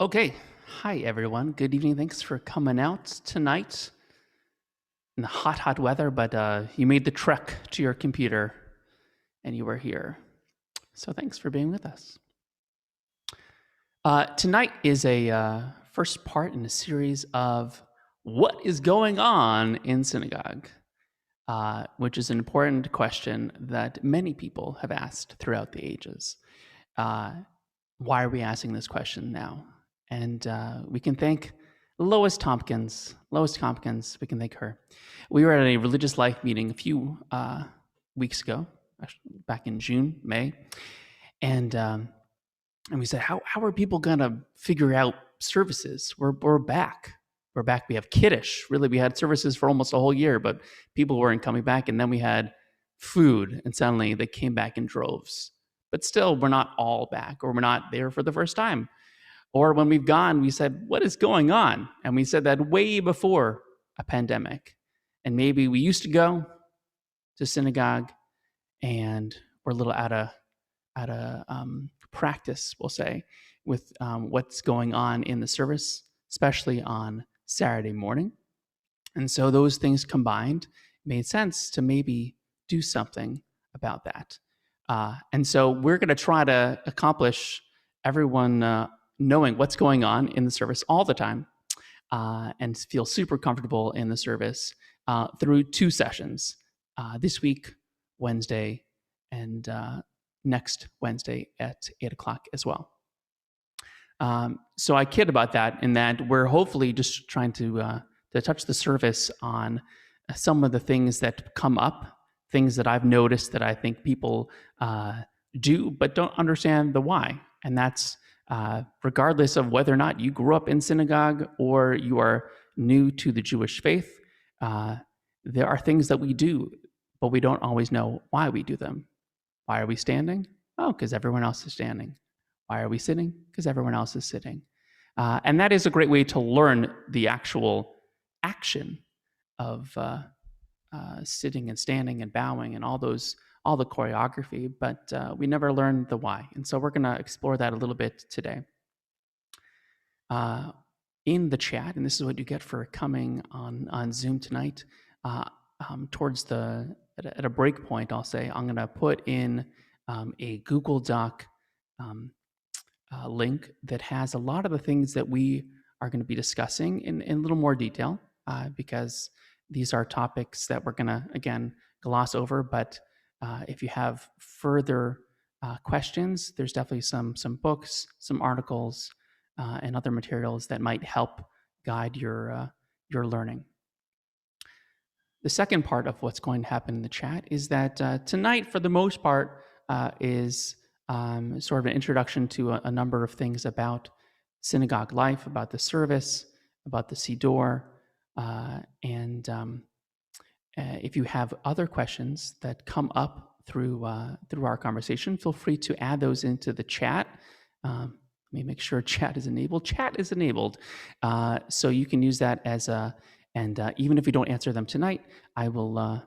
Okay. Hi, everyone. Good evening. Thanks for coming out tonight in the hot, hot weather, but you made the trek to your computer and you were here. So thanks for being with us. Tonight is a first part in a series of what is going on in synagogue, which is an important question that many people have asked throughout the ages. Why are we asking this question now? And we can thank Lois Tompkins. Lois Tompkins, we can thank her. We were at a religious life meeting a few weeks ago, actually back in June, May, and we said, how are people gonna figure out services? We're back. We're back. We have Kiddush. Really, we had services for almost a whole year, but people weren't coming back. And then we had food, and suddenly they came back in droves. But still, we're not all back, or we're not there for the first time. Or when we've gone, we said, what is going on? And we said that way before a pandemic. And maybe we used to go to synagogue and we're a little out of practice, we'll say, with what's going on in the service, especially on Saturday morning. And so those things combined made sense to maybe do something about that. And so we're going to try to accomplish everyone knowing what's going on in the service all the time and feel super comfortable in the service through two sessions, this week, Wednesday, and next Wednesday at 8 o'clock as well. So I kid about that in that we're hopefully just trying to touch the surface on some of the things that come up, things that I've noticed that I think people do but don't understand the why. And that's regardless of whether or not you grew up in synagogue or you are new to the Jewish faith, there are things that we do, but we don't always know why we do them. Why are we standing? Oh, because everyone else is standing. Why are we sitting? Because everyone else is sitting. And that is a great way to learn the actual action of sitting and standing and bowing and all the choreography, but we never learn the why. And so we're going to explore that a little bit today. In the chat, and this is what you get for coming on Zoom tonight, towards at a break point, I'll say, I'm going to put in a Google Doc link that has a lot of the things that we are going to be discussing in a little more detail, because these are topics that we're going to, again, gloss over. But if you have further questions, there's definitely some books, some articles, and other materials that might help guide your learning. The second part of what's going to happen in the chat is that tonight, for the most part, is sort of an introduction to a number of things about synagogue life, about the service, about the siddur, and if you have other questions that come up through our conversation, feel free to add those into the chat. Let me make sure chat is enabled. Chat is enabled, so you can use that as a. And even if we don't answer them tonight, I will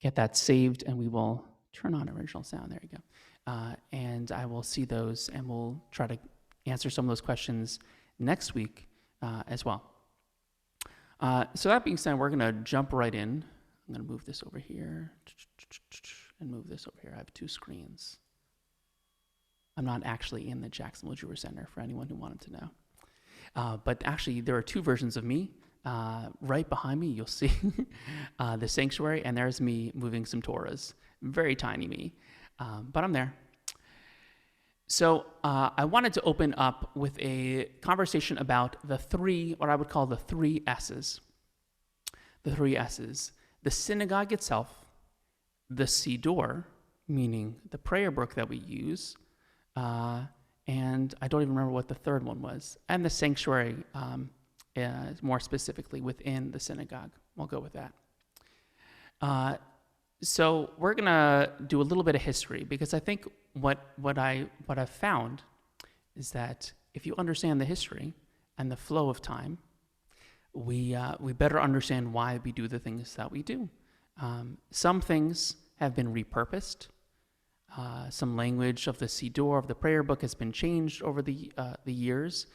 get that saved, and we will turn on original sound. There you go. And I will see those, and we'll try to answer some of those questions next week as well. So that being said, we're going to jump right in. I'm going to move this over here and move this over here. I have two screens. I'm not actually in the Jacksonville Jewish Center, for anyone who wanted to know. But actually, there are two versions of me. Right behind me, you'll see the sanctuary, and there's me moving some Torahs. Very tiny me, but I'm there. So I wanted to open up with a conversation about what I would call the three S's. The three S's. The synagogue itself, the siddur, meaning the prayer book that we use, and I don't even remember what the third one was, and the sanctuary, more specifically within the synagogue. We'll go with that. So we're gonna do a little bit of history, because I think what I've found is that if you understand the history and the flow of time, we better understand why we do the things that we do. Some things have been repurposed. Some language of the siddur, of the prayer book, has been changed over the years.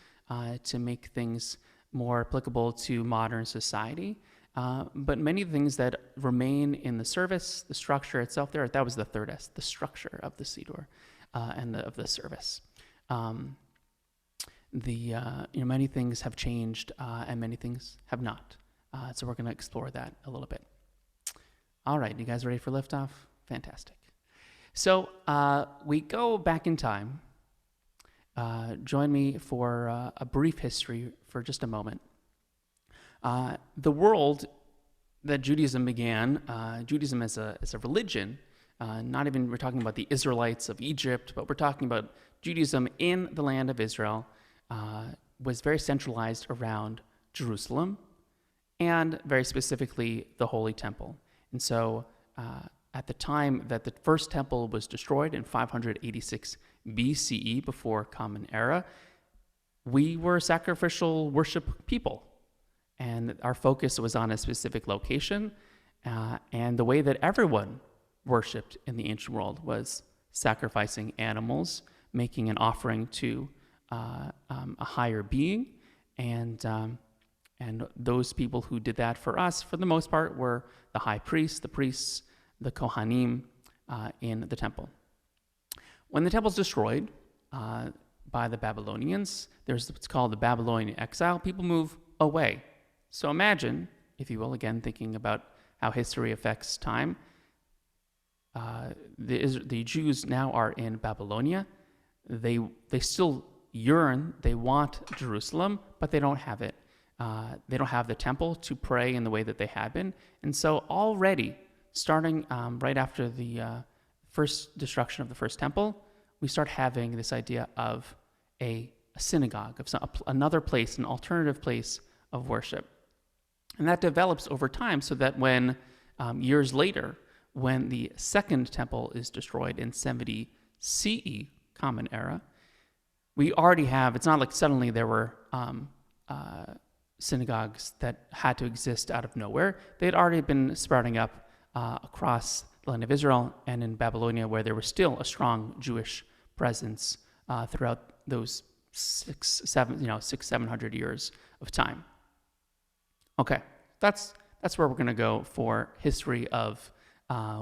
to make things more applicable to modern society. But many things that remain in the service, the structure itself there, that was the third S, the structure of the siddur of the service. Many things have changed and many things have not. So we're going to explore that a little bit. All right, you guys ready for liftoff? Fantastic. So we go back in time. Join me for a brief history for just a moment. The world that Judaism began, Judaism as a religion, not even we're talking about the Israelites of Egypt, but we're talking about Judaism in the land of Israel, was very centralized around Jerusalem and very specifically the Holy Temple. And so at the time that the first temple was destroyed in 586 BCE, before Common Era, we were sacrificial worship people. And our focus was on a specific location. And the way that everyone worshipped in the ancient world was sacrificing animals, making an offering to a higher being. And those people who did that for us, for the most part, were the high priests, the Kohanim in the temple. When the temple's destroyed by the Babylonians, there's what's called the Babylonian Exile. People move away. So imagine, if you will, again, thinking about how history affects time, the Jews now are in Babylonia. They still yearn, they want Jerusalem, but they don't have it. They don't have the temple to pray in the way that they had been. And so already, starting right after the first destruction of the first temple, we start having this idea of a synagogue, of another place, an alternative place of worship. And that develops over time so that when, years later, when the second temple is destroyed in 70 CE, Common Era, we already have, it's not like suddenly there were synagogues that had to exist out of nowhere. They had already been sprouting up across the land of Israel and in Babylonia, where there was still a strong Jewish presence throughout those 700 years of time. Okay, that's where we're going to go for history of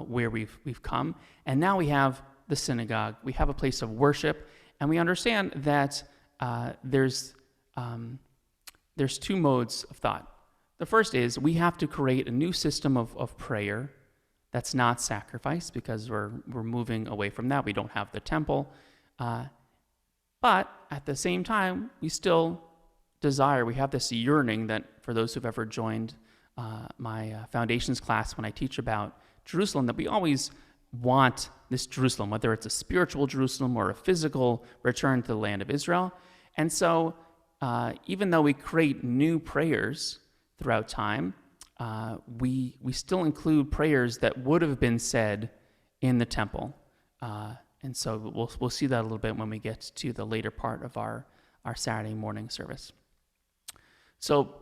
where we've come. And now we have the synagogue. We have a place of worship, and we understand that there's two modes of thought. The first is we have to create a new system of prayer that's not sacrifice, because we're moving away from that. We don't have the temple. But at the same time, we still desire, we have this yearning that, for those who've ever joined my foundations class when I teach about Jerusalem, that we always want this Jerusalem, whether it's a spiritual Jerusalem or a physical return to the land of Israel. And so even though we create new prayers throughout time, we still include prayers that would have been said in the temple. And so we'll see that a little bit when we get to the later part of our Saturday morning service. So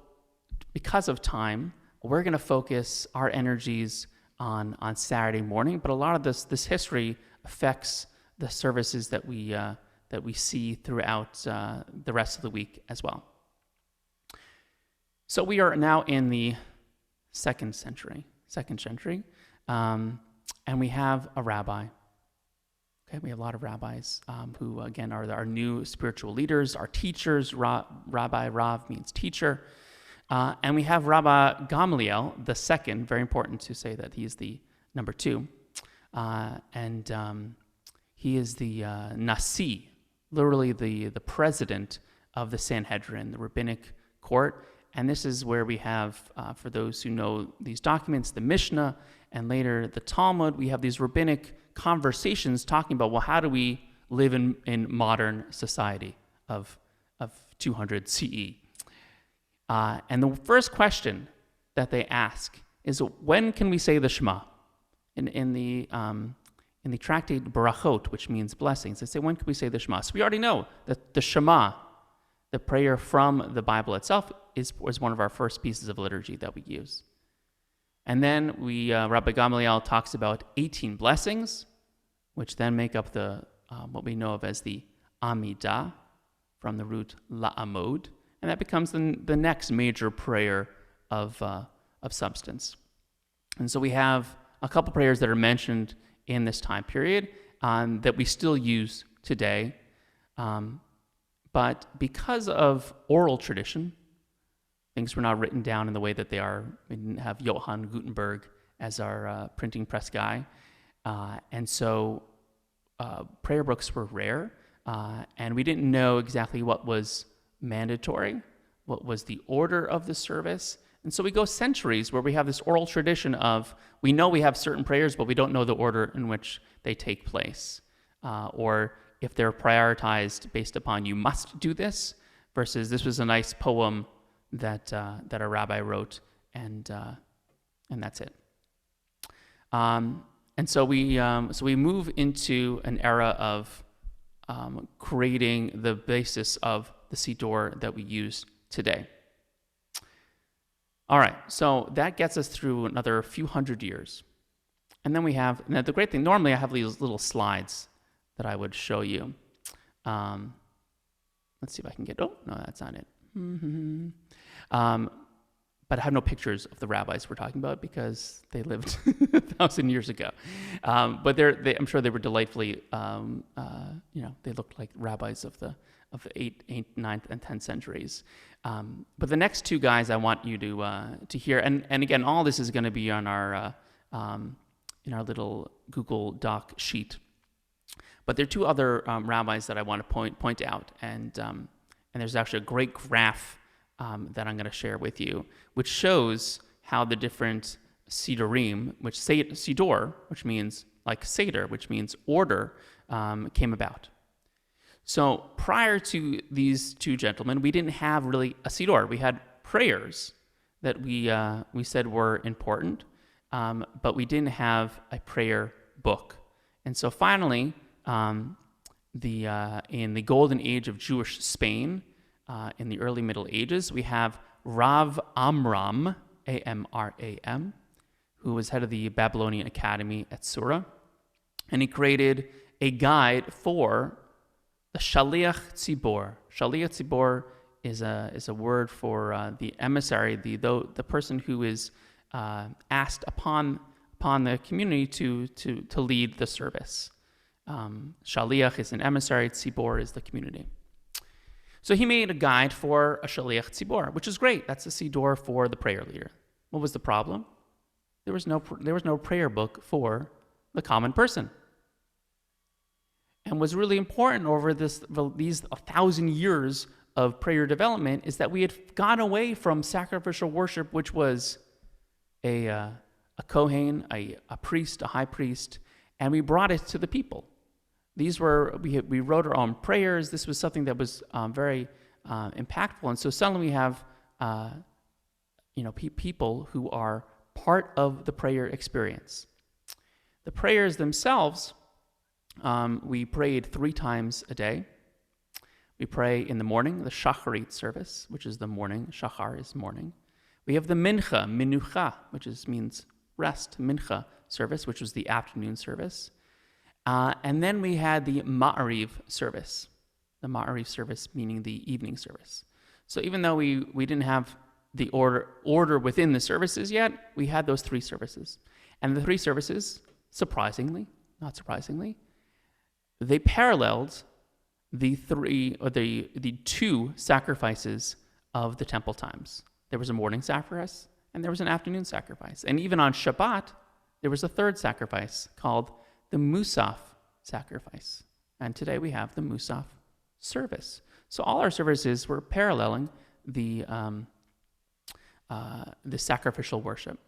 because of time, we're going to focus our energies on Saturday morning, but a lot of this history affects the services that we see throughout the rest of the week as well. So we are now in the second century, and we have a rabbi. Okay, we have a lot of rabbis who, again, are our new spiritual leaders, our teachers. Rabbi, Rav means teacher. And we have Rabbi Gamliel the second, very important to say that he is the number 2. And he is the Nasi, literally the president of the Sanhedrin, the rabbinic court. And this is where we have, for those who know these documents, the Mishnah, and later the Talmud. We have these rabbinic conversations talking about, well, how do we live in modern society of 200 CE? And the first question that they ask is, when can we say the Shema? In the tractate Brachot, which means blessings, they say, when can we say the Shema? So we already know that the Shema, the prayer from the Bible itself, was one of our first pieces of liturgy that we use. And then Rabbi Gamliel talks about 18 blessings, which then make up what we know of as the Amidah from the root la'amod, and that becomes the next major prayer of substance. And so we have a couple prayers that are mentioned in this time period that we still use today. But because of oral tradition, things were not written down in the way that they are. We didn't have Johann Gutenberg as our printing press guy. And so prayer books were rare, and we didn't know exactly what was mandatory, what was the order of the service. And so we go centuries where we have this oral tradition of, we know we have certain prayers, but we don't know the order in which they take place. Or if they're prioritized based upon you must do this, versus this was a nice poem that a rabbi wrote, and that's it. And so we move into an era of creating the basis of the siddur that we use today. All right, so that gets us through another few hundred years. And then we have, now the great thing, normally I have these little slides that I would show you. Let's see if I can get, oh, no, that's not it. But I have no pictures of the rabbis we're talking about because they lived 1,000 years ago. But I'm sure they were delightfully, they looked like rabbis of the 8th, 9th, and 10th centuries. But the next two guys I want you to hear, and again, all this is going to be on our in our little Google Doc sheet. But there are two other rabbis that I want to point out, and there's actually a great graph that I'm going to share with you, which shows how the different siddurim, siddur, which means like seder, which means order, came about. So prior to these two gentlemen, we didn't have really a siddur. We had prayers that we said were important, but we didn't have a prayer book. And so finally, in the golden age of Jewish Spain, in the early Middle Ages, we have Rav Amram, A-M-R-A-M, who was head of the Babylonian Academy at Sura, and he created a guide for the Shaliach Tzibor. Shaliach Tzibor is a word for the emissary, the person who is asked upon the community to lead the service. Shaliach is an emissary, Tzibor is the community. So he made a guide for a Shaliach Tzibor, which is great. That's a siddur for the prayer leader. What was the problem? There was no prayer book for the common person. And what's really important over these 1,000 years of prayer development is that we had gone away from sacrificial worship, which was a kohen, a priest, a high priest, and we brought it to the people. We wrote our own prayers. This was something that was very impactful, and so suddenly we have people who are part of the prayer experience. The prayers themselves, we prayed 3 times a day. We pray in the morning, the shacharit service, which is the morning. Shachar is morning. We have the mincha, minucha, which means rest, mincha service, which was the afternoon service. And then we had the ma'ariv service. The ma'ariv service meaning the evening service. So even though we didn't have the order within the services yet, we had those 3 services. And the 3 services, not surprisingly, they paralleled the 2 sacrifices of the temple times. There was a morning sacrifice and there was an afternoon sacrifice. And even on Shabbat, there was a 3rd sacrifice called the Musaf sacrifice. And today we have the Musaf service. So all our services were paralleling the sacrificial worship.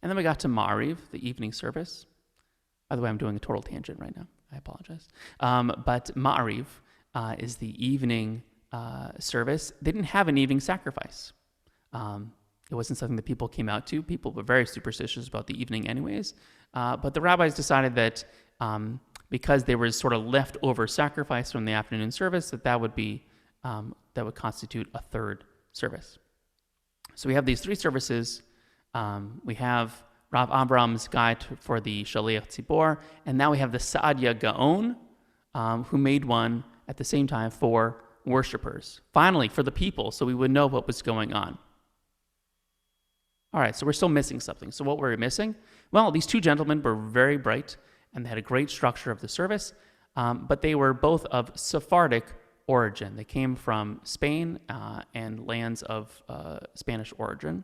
And then we got to Ma'ariv, the evening service. By the way, I'm doing a total tangent right now. I apologize. But Ma'ariv is the evening service. They didn't have an evening sacrifice. It wasn't something that people came out to. People were very superstitious about the evening anyways. But the rabbis decided that because there was sort of leftover sacrifice from the afternoon service, that would constitute a 3rd service. So we have these 3 services. We have Rav Amram's guide for the Shaliach Tzibor, and now we have the Saadia Gaon, who made one at the same time for worshipers. Finally, for the people, so we would know what was going on. All right, so we're still missing something. So what were we missing? Well, these two gentlemen were very bright, and they had a great structure of the service, but they were both of Sephardic origin. They came from Spain and lands of Spanish origin.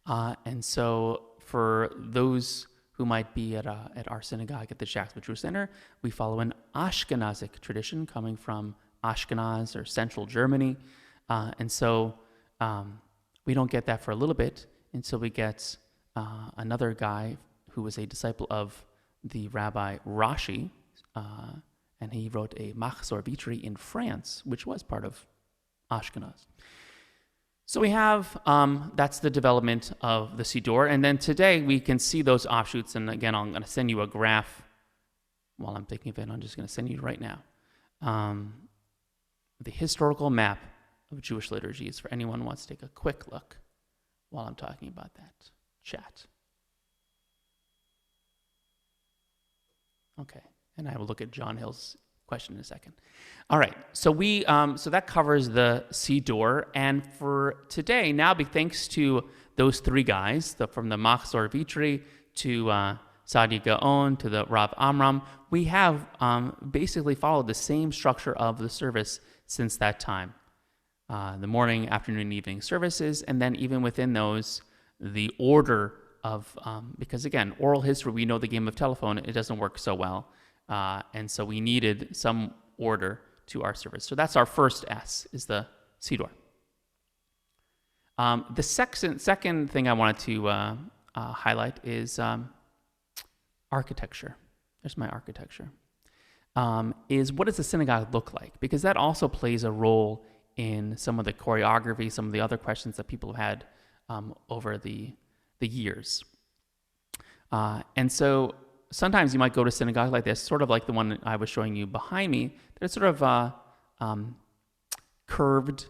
And so for those who might be at our synagogue at the Jacksonville Jewish Center, we follow an Ashkenazic tradition coming from Ashkenaz or central Germany. And so we don't get that for a little bit until we get another guy who was a disciple of the Rabbi Rashi, and he wrote a Machzor Vitri in France, which was part of Ashkenaz. So we have, that's the development of the siddur, and then today we can see those offshoots, and again, I'm going to send you a graph while I'm thinking of it. I'm just going to send you right now. The historical map of Jewish liturgies for anyone who wants to take a quick look while I'm talking about that. Chat. Okay, and I will look at John Hill's question in a second. All right, so so that covers the siddur, and for today, now thanks to those three guys, from the Machzor Vitri to Sadia Gaon to the Rav Amram, we have basically followed the same structure of the service since that time. The morning, afternoon, and evening services, and then even within those, the order of, because again, oral history, we know the game of telephone, it doesn't work so well. And so we needed some order to our service. So that's our first S, is the siddur. The second thing I wanted to highlight is architecture. There's my architecture. Is what does the synagogue look like? Because that also plays a role in some of the choreography, some of the other questions that people have had over the years. And so sometimes you might go to synagogue like this, sort of like the one I was showing you behind me. They're sort of curved,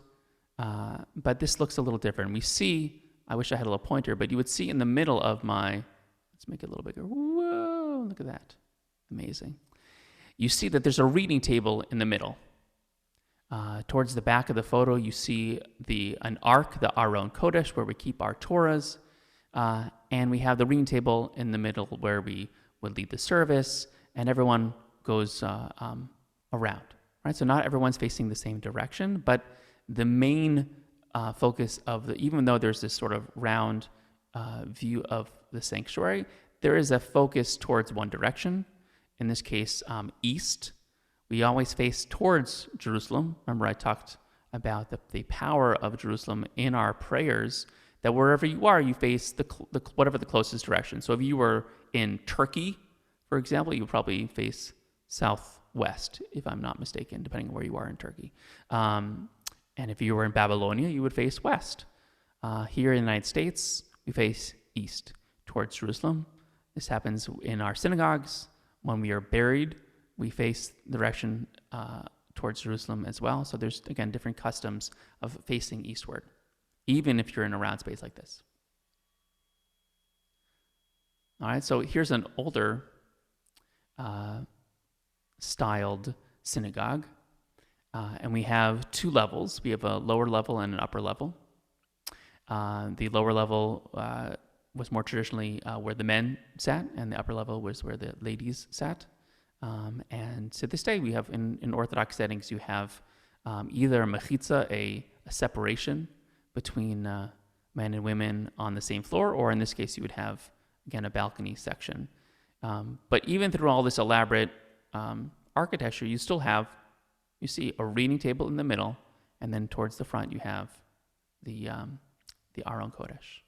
but this looks a little different. We see, I wish I had a little pointer, but you would see in the middle of my, let's make it a little bigger. Whoa, look at that. Amazing. You see that there's a reading table in the middle. Towards the back of the photo, you see an ark, the Aron Kodesh, where we keep our Torahs, and we have the reading table in the middle where we would lead the service, and everyone goes around. Right? So not everyone's facing the same direction, but the main focus of even though there's this sort of round view of the sanctuary, there is a focus towards one direction. In this case, east. We always face towards Jerusalem. Remember, I talked about the power of Jerusalem in our prayers, that wherever you are, you face whatever the closest direction. So if you were in Turkey, for example, you would probably face southwest, if I'm not mistaken, depending on where you are in Turkey. And if you were in Babylonia, you would face west. Here in the United States, we face east towards Jerusalem. This happens in our synagogues. When we are buried, we face the direction towards Jerusalem as well. So there's, again, different customs of facing eastward, even if you're in a round space like this. All right, so here's an older styled synagogue. And we have two levels. We have a lower level and an upper level. The lower level was more traditionally where the men sat, and the upper level was where the ladies sat. And to this day, we have in Orthodox settings, you have either a mechitza, a separation between men and women on the same floor, or in this case, you would have, again, a balcony section. But even through all this elaborate architecture, you still have, you see a reading table in the middle, and then towards the front, you have the Aron Kodesh.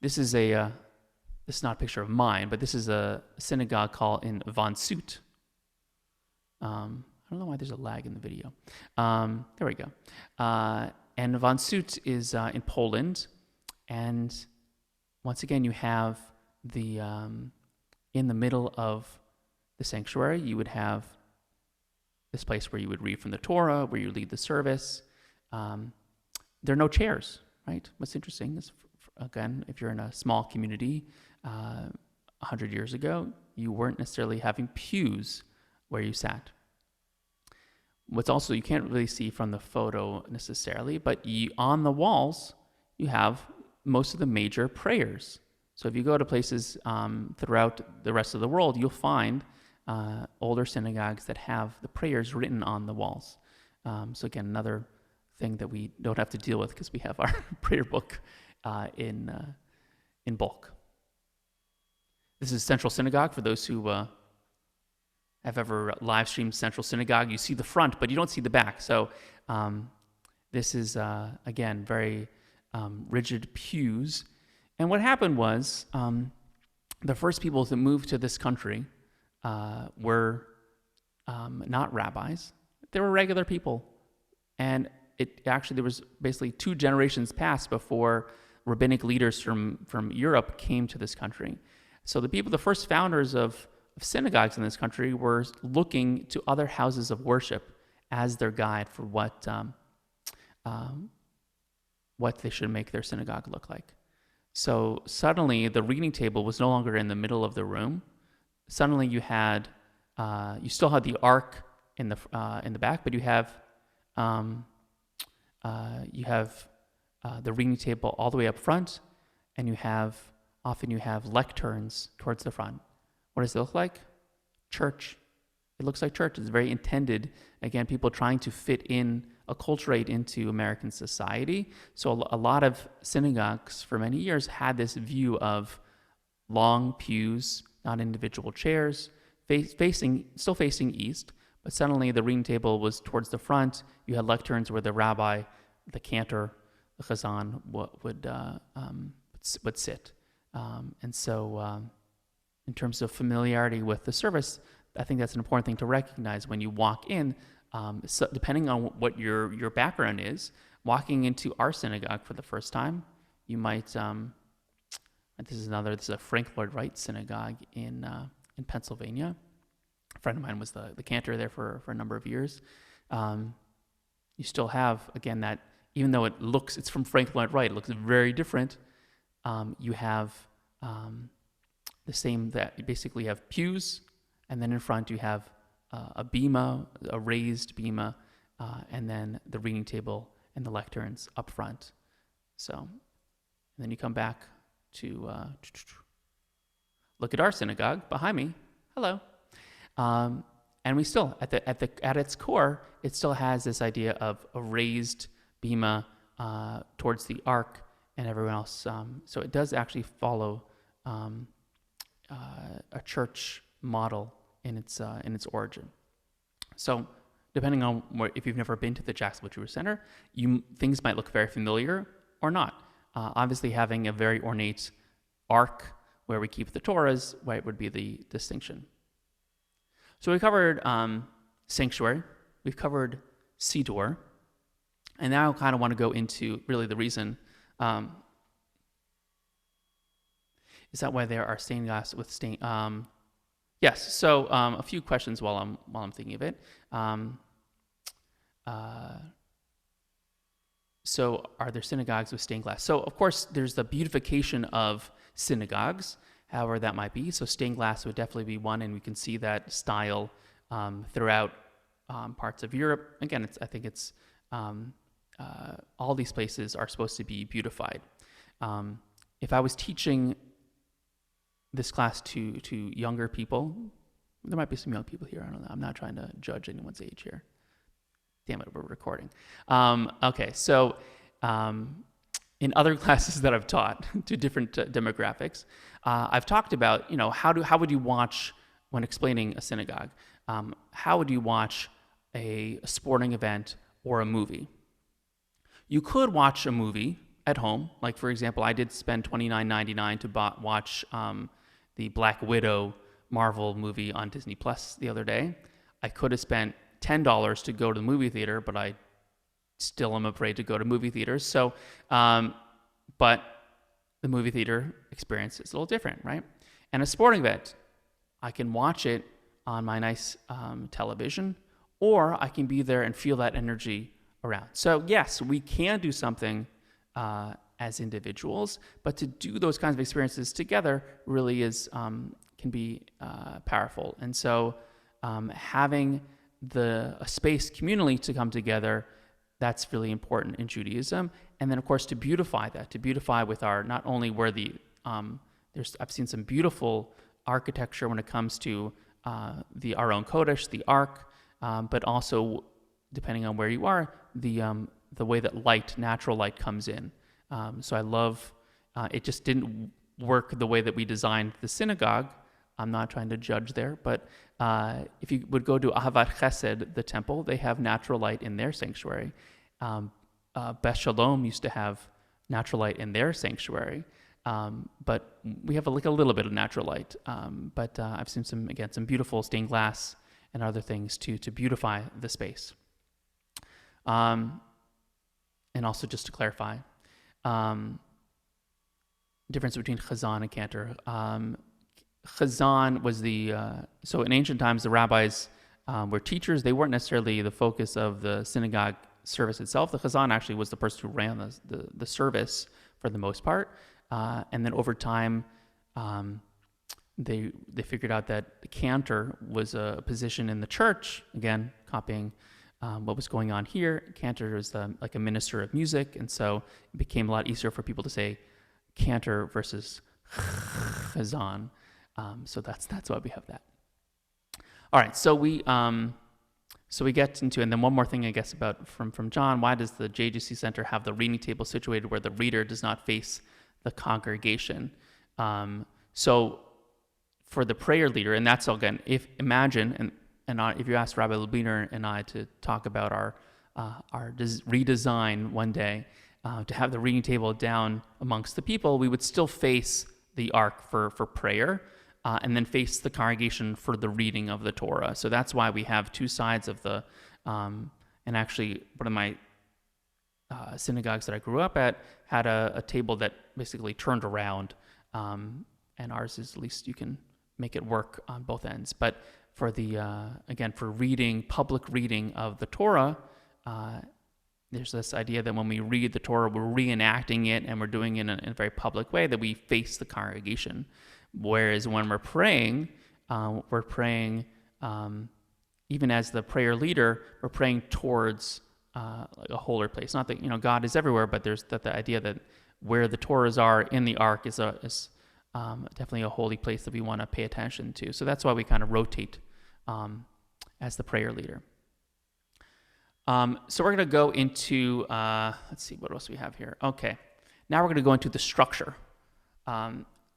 This is this is not a picture of mine, but this is a synagogue called in Vansut. I don't know why there's a lag in the video. There we go. And Vansut is in Poland. And once again, you have in the middle of the sanctuary, you would have this place where you would read from the Torah, where you lead the service. There are no chairs, right? What's interesting is, again, if you're in a small community, 100 years ago, you weren't necessarily having pews where you sat. what's also you can't really see from the photo necessarily, but on the walls you have most of the major prayers. So if you go to places throughout the rest of the world, you'll find older synagogues that have the prayers written on the walls. So again, another thing that we don't have to deal with because we have our prayer book in bulk. This is Central Synagogue. For those who have ever live streamed Central Synagogue, you see the front, but you don't see the back. So this is, again, very rigid pews. And what happened was the first people that moved to this country were not rabbis. They were regular people. And there was basically 2 generations passed before rabbinic leaders from Europe came to this country. So the first founders of synagogues in this country were looking to other houses of worship as their guide for what they should make their synagogue look like. So suddenly the reading table was no longer in the middle of the room. Suddenly you still had the ark in the back, but you have the reading table all the way up front, and often you have lecterns towards the front. What does it look like? Church. It looks like church. It's very intended, again, people trying to acculturate into American society. So a lot of synagogues for many years had this view of long pews, not individual chairs, still facing east, but suddenly the reading table was towards the front. You had lecterns where the rabbi, the cantor, the chazan would sit. And so in terms of familiarity with the service, I think that's an important thing to recognize when you walk in. So depending on what your background is, walking into our synagogue for the first time, you might. This is a Frank Lloyd Wright synagogue in Pennsylvania. A friend of mine was the cantor there for a number of years. You still have, again, that even though it's from Frank Lloyd Wright, it looks very different. You have the same, that you basically have pews, and then in front you have a bima, a raised bima, and then the reading table and the lecterns up front. So, and then you come back to look at our synagogue behind me. Hello. And we still, at its core, it still has this idea of a raised bima towards the ark and everyone else. So it does actually follow a church model in its origin. So depending on if you've never been to the Jacksonville Jewish Center, things might look very familiar or not. Obviously, having a very ornate ark where we keep the Torahs, right, would be the distinction. So we covered sanctuary, we've covered siddur, and now I kind of want to go into really the reason. Is that why there are stained glass with stained? Yes. So a few questions while I'm thinking of it. So are there synagogues with stained glass? So of course there's the beautification of synagogues, however that might be. So stained glass would definitely be one, and we can see that style throughout parts of Europe. Again, I think it's all these places are supposed to be beautified. If I was teaching this class to younger people, there might be some young people here. I don't know. I'm not trying to judge anyone's age here. Damn it, we're recording. Okay, so in other classes that I've taught to different demographics, I've talked about, how would you watch when explaining a synagogue? How would you watch a sporting event or a movie? You could watch a movie at home. Like, for example, I did spend $29.99 to watch the Black Widow Marvel movie on Disney Plus the other day. I could have spent $10 to go to the movie theater, but I still am afraid to go to movie theaters. So, but the movie theater experience is a little different, right? And a sporting event, I can watch it on my nice television, or I can be there and feel that energy around. So yes, we can do something as individuals, but to do those kinds of experiences together really can be powerful. And so having a space communally to come together, that's really important in Judaism. And then, of course, to beautify with our, not only where I've seen some beautiful architecture when it comes to the Aron Kodesh, the Ark, but also, depending on where you are, the way that natural light comes in. So I love, it just didn't work the way that we designed the synagogue. I'm not trying to judge there, but if you would go to Ahavat Chesed, the temple, they have natural light in their sanctuary. Beth Shalom used to have natural light in their sanctuary, but we have a little bit of natural light. But I've seen some beautiful stained glass and other things to beautify the space. And also, just to clarify, difference between Chazan and Cantor. Chazan was so in ancient times, the rabbis were teachers. They weren't necessarily the focus of the synagogue service itself. The Chazan actually was the person who ran the service for the most part. And then over time, they figured out that the Cantor was a position in the church, again, copying what was going on here. Cantor was like a minister of music, and so it became a lot easier for people to say Cantor versus Chazan. So that's why we have that. All right, so we get into, and then one more thing, I guess, about from John. Why does the JGC Center have the reading table situated where the reader does not face the congregation? So for the prayer leader, and that's again, if you ask Rabbi Lubiner and I to talk about our redesign one day, to have the reading table down amongst the people, we would still face the ark for prayer, and then face the congregation for the reading of the Torah. So that's why we have two sides of the, and actually one of my synagogues that I grew up at had a table that basically turned around, and ours is, at least you can make it work on both ends. But for for reading, public reading of the Torah, there's this idea that when we read the Torah, we're reenacting it, and we're doing it in a very public way, that we face the congregation. Whereas when we're praying, even as the prayer leader, we're praying towards like a holier place. Not that God is everywhere, but there's the idea that where the Torahs are in the ark is definitely a holy place that we want to pay attention to. So that's why we kind of rotate as the prayer leader. So we're going to go into, let's see, what else we have here. Okay, now we're going to go into the structure.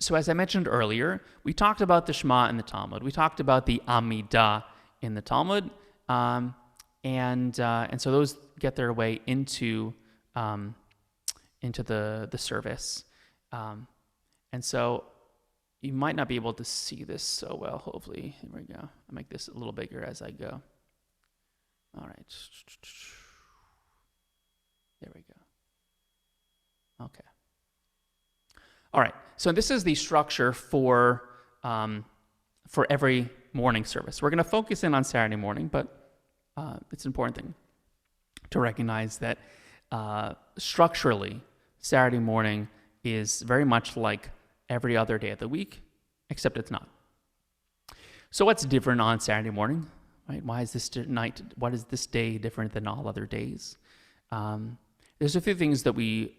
So as I mentioned earlier, we talked about the Shema in the Talmud. We talked about the Amidah in the Talmud. And so those get their way into the service. And so you might not be able to see this so well, hopefully. Here we go. I'll make this a little bigger as I go. All right. There we go. Okay. All right. So this is the structure for every morning service. We're going to focus in on Saturday morning, but it's an important thing to recognize that structurally, Saturday morning is very much like every other day of the week, except it's not. So what's different on Saturday morning? Right? Why is this day different than all other days? There's a few things that we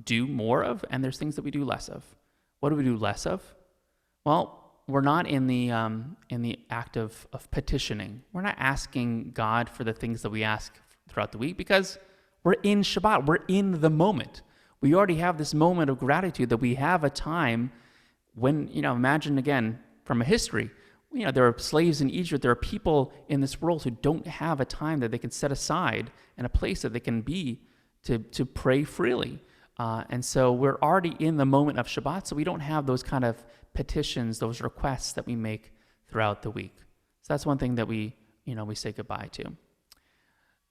do more of, and there's things that we do less of. What do we do less of? Well, we're not in the act of petitioning. We're not asking God for the things that we ask throughout the week, because we're in Shabbat. We're in the moment. We already have this moment of gratitude that we have a time when, imagine again from a history, there are slaves in Egypt. There are people in this world who don't have a time that they can set aside and a place that they can be to pray freely. And so we're already in the moment of Shabbat, so we don't have those kind of petitions, those requests that we make throughout the week. So that's one thing that we say goodbye to.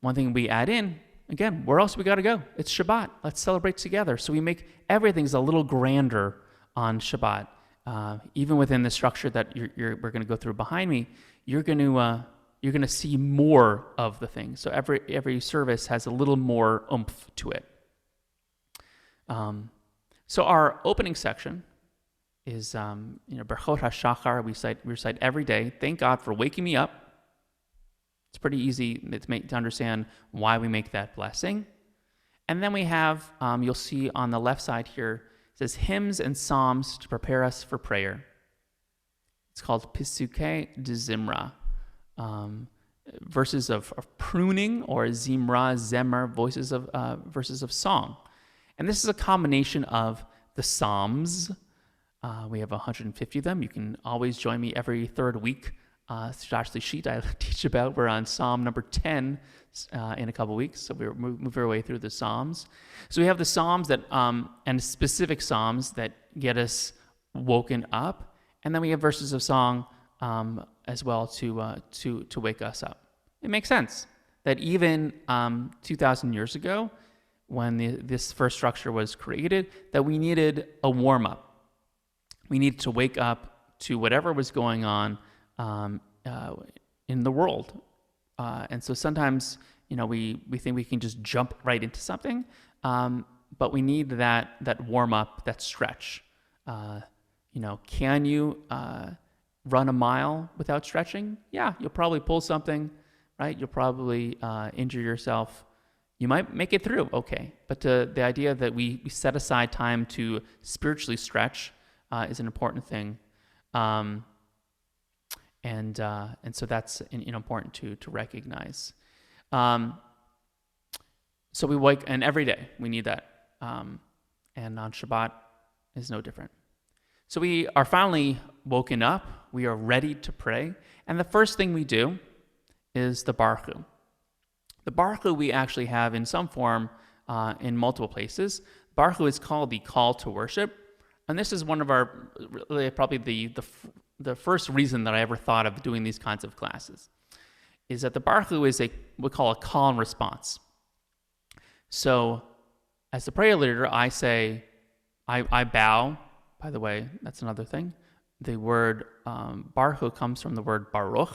One thing we add in, again, where else we got to go? It's Shabbat. Let's celebrate together. So we make everything's a little grander on Shabbat. Even within the structure that we're going to go through behind me, you're going to see more of the thing. So every service has a little more oomph to it. So our opening section is Brachot HaShachar. We recite every day. Thank God for waking me up. It's pretty easy to understand why we make that blessing. And then we have, you'll see on the left side here, it says hymns and psalms to prepare us for prayer. It's called Pisuke de Zimra. Verses of pruning, or Zimra, Zemer, verses of song. And this is a combination of the Psalms. We have 150 of them. You can always join me every third week. Josh, the sheet I teach about, we're on Psalm number 10 in a couple weeks. So we're moving our way through the Psalms. So we have the Psalms that and specific Psalms that get us woken up. And then we have verses of song as well to wake us up. It makes sense that even 2,000 years ago, when this first structure was created, that we needed a warm-up. We needed to wake up to whatever was going on in the world. And so sometimes, we think we can just jump right into something, but we need that warm-up, that stretch. Can you run a mile without stretching? Yeah, you'll probably pull something, right? You'll probably injure yourself. You might make it through, okay. But the idea that we set aside time to spiritually stretch is an important thing. And so that's important to recognize. So we wake, and every day we need that. And on Shabbat is no different. So we are finally woken up. We are ready to pray. And the first thing we do is the Brachot. The Brachot we actually have in some form in multiple places. Brachot is called the call to worship. And this is one of our, really probably the first reason that I ever thought of doing these kinds of classes, is that the Brachot is we call a call and response. So as the prayer leader, I say, I bow. By the way, that's another thing. The word Brachot comes from the word Baruch,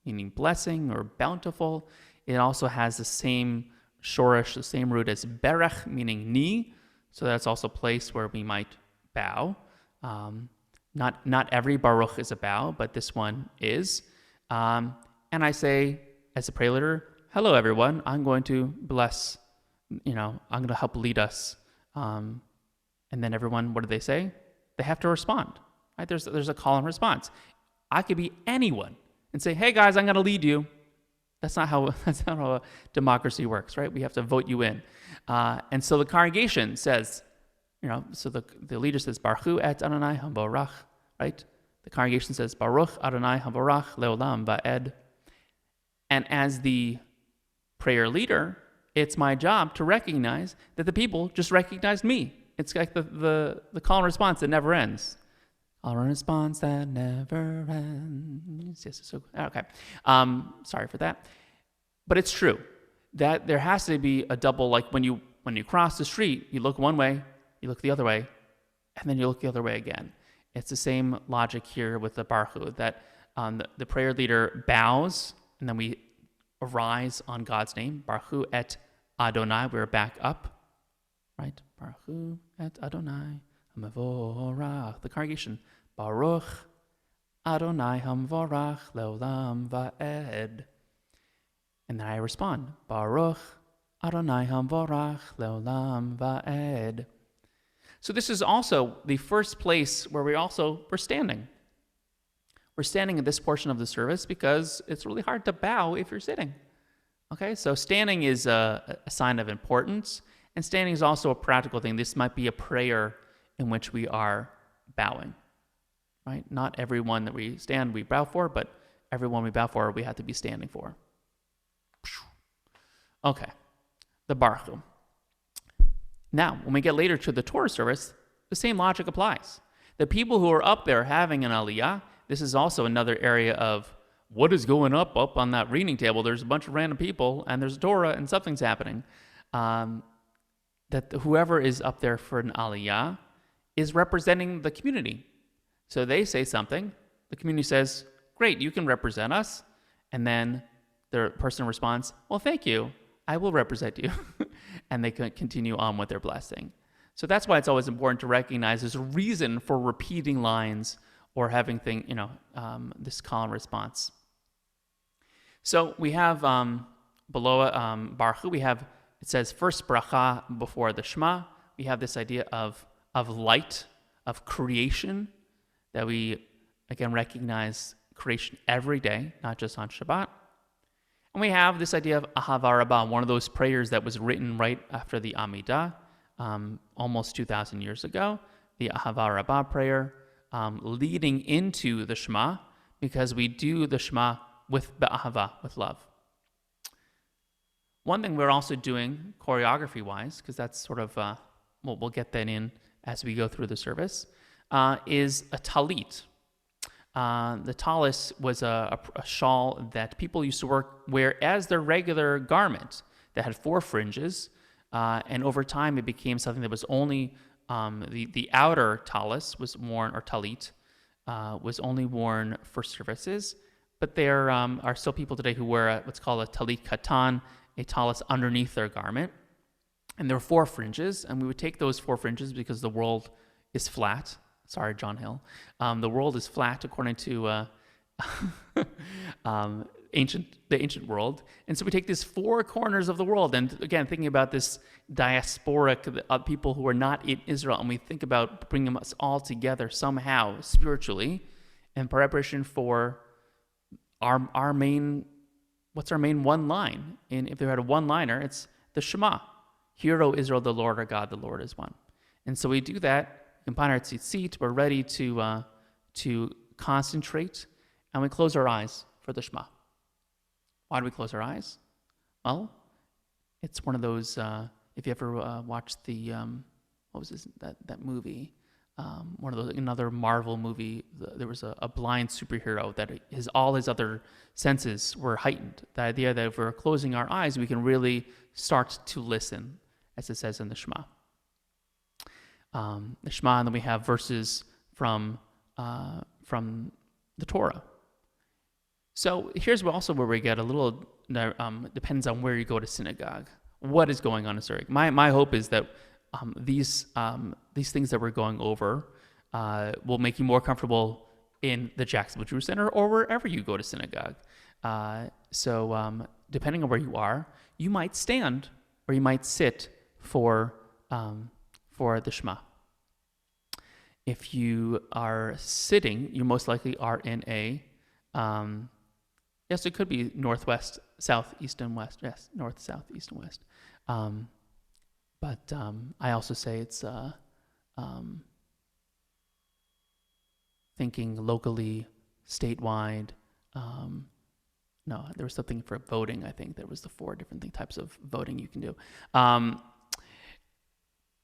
meaning blessing or bountiful. It also has the same shorish, the same root as Berech, meaning knee. So that's also a place where we might bow. Not every Baruch is a bow, but this one is. And I say, as a prayer leader, hello everyone, I'm going to bless, I'm going to help lead us. And then everyone, what do they say? They have to respond, right? There's a call and response. I could be anyone and say, hey guys, I'm going to lead you. That's not how democracy works, right? We have to vote you in. And so the congregation says, so the leader says, Baruch et Adonai Havorach, right? The congregation says, Baruch Adonai Havorach leolam va'ed. And as the prayer leader, it's my job to recognize that the people just recognized me. It's like the call and response that never ends. Call and response that never ends. Yes, so okay. Sorry for that, but it's true that there has to be a double. Like when you cross the street, you look one way, you look the other way, and then you look the other way again. It's the same logic here with the Brachot, that the prayer leader bows, and then we arise on God's name. Baruch et Adonai, we're back up, right? Baruch et Adonai Hamavorach. The congregation, Baruch Adonai Hamavorach leolam va'ed. And then I respond, Baruch Adonai Hamavorach leolam va'ed. So this is also the first place where we're standing. We're standing in this portion of the service because it's really hard to bow if you're sitting. Okay, so standing is a sign of importance, and standing is also a practical thing. This might be a prayer in which we are bowing, right? Not everyone that we stand we bow for, but everyone we bow for we have to be standing for. Okay, the Brachot. Now, when we get later to the Torah service, the same logic applies. The people who are up there having an aliyah, this is also another area of what is going up on that reading table. There's a bunch of random people, and there's Torah, and something's happening. That whoever is up there for an aliyah is representing the community. So they say something, the community says, great, you can represent us. And then the person responds, well, thank you, I will represent you. And they can continue on with their blessing. So that's why it's always important to recognize there's a reason for repeating lines or having this call and response. So we have below Baruch, it says first bracha before the Shema. We have this idea of light, of creation, that we again recognize creation every day, not just on Shabbat. And we have this idea of Ahava Rabbah, one of those prayers that was written right after the Amidah, almost 2,000 years ago, the Ahava Rabbah prayer, leading into the Shema, because we do the Shema with Ahava, with love. One thing we're also doing choreography-wise, because that's sort of, we'll get that in as we go through the service, is a Talit. The talis was a shawl that people used to wear as their regular garment that had 4 fringes, and over time it became something that was only the outer talis was worn, or talit, was only worn for services. But there are still people today who wear what's called a talit katan, a talis underneath their garment, and there were 4 fringes, and we would take those 4 fringes because the world is flat. Sorry, John Hill. The world is flat according to the ancient world. And so we take these 4 corners of the world, and again, thinking about this diasporic people who are not in Israel, and we think about bringing us all together somehow spiritually in preparation for our main, what's our main one line? And if they had a one-liner, it's the Shema. Hear, O Israel, the Lord our God, the Lord is one. And so we do that. We combine our tzitzit, we're ready to concentrate, and we close our eyes for the Shema. Why do we close our eyes? Well, it's one of those, if you ever watched the, what was this, that movie? One of those, another Marvel movie, there was a blind superhero that all his other senses were heightened. The idea that if we're closing our eyes, we can really start to listen, as it says in the Shema. The Shema, and then we have verses from the Torah. So here's also where we get a little, depends on where you go to synagogue. What is going on in synagogue? My hope is that these things that we're going over will make you more comfortable in the Jacksonville Jewish Center or wherever you go to synagogue. So depending on where you are, you might stand or you might sit for the Shema. If you are sitting, you most likely are in a, yes, it could be northwest, south, east, and west. Yes, north, south, east, and west. But I also say it's thinking locally, statewide. No, there was something for voting. I think there was the 4 different types of voting you can do.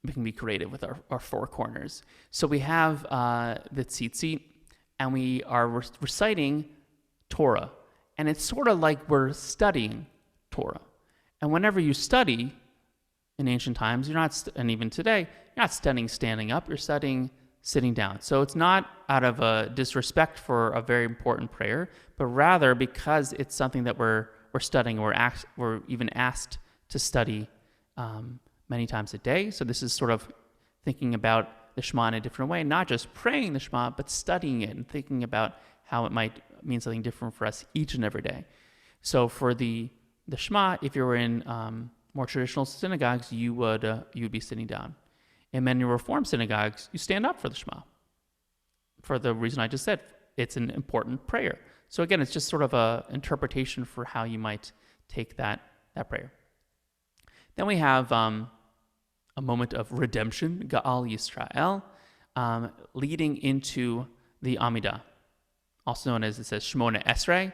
We can be creative with our 4 corners. So we have the tzitzit, and we are reciting Torah. And it's sort of like we're studying Torah. And whenever you study in ancient times, you're not, and even today, you're not studying standing up, you're studying sitting down. So it's not out of a disrespect for a very important prayer, but rather because it's something that we're studying, we're even asked to study many times a day. So this is sort of thinking about the Shema in a different way, not just praying the Shema, but studying it and thinking about how it might mean something different for us each and every day. So for the Shema, if you were in more traditional synagogues, you would be sitting down. In many Reform synagogues, you stand up for the Shema. For the reason I just said, it's an important prayer. So again, it's just sort of a interpretation for how you might take that prayer. Then we have a moment of redemption, Ga'al Yisrael, leading into the Amidah, also known as, it says, Shemona Esrei.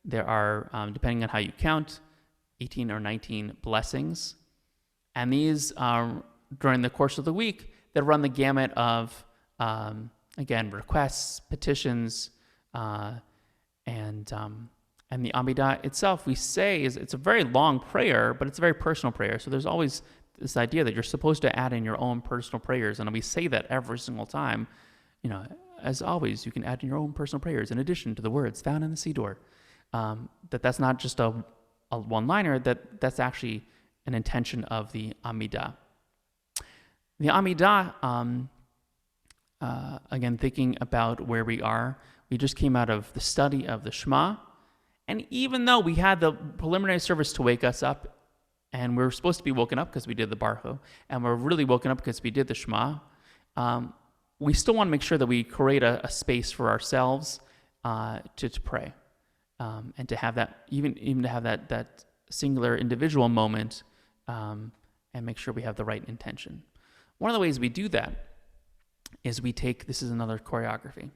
There are, depending on how you count, 18 or 19 blessings. And these are, during the course of the week, that run the gamut of, again, requests, petitions, and the Amidah itself, we say, it's a very long prayer, but it's a very personal prayer. So there's always this idea that you're supposed to add in your own personal prayers. And we say that every single time. You know, as always, you can add in your own personal prayers in addition to the words found in the siddur. That's not just a one-liner, that's actually an intention of the Amidah. The Amidah, again, thinking about where we are, we just came out of the study of the Shema, And even though we had the preliminary service to wake us up, and we were supposed to be woken up because we did the Brachot, and we're really woken up because we did the Shema, we still want to make sure that we create a space for ourselves to pray, and to have that, even to have that singular individual moment, and make sure we have the right intention. One of the ways we do that is this is another choreography.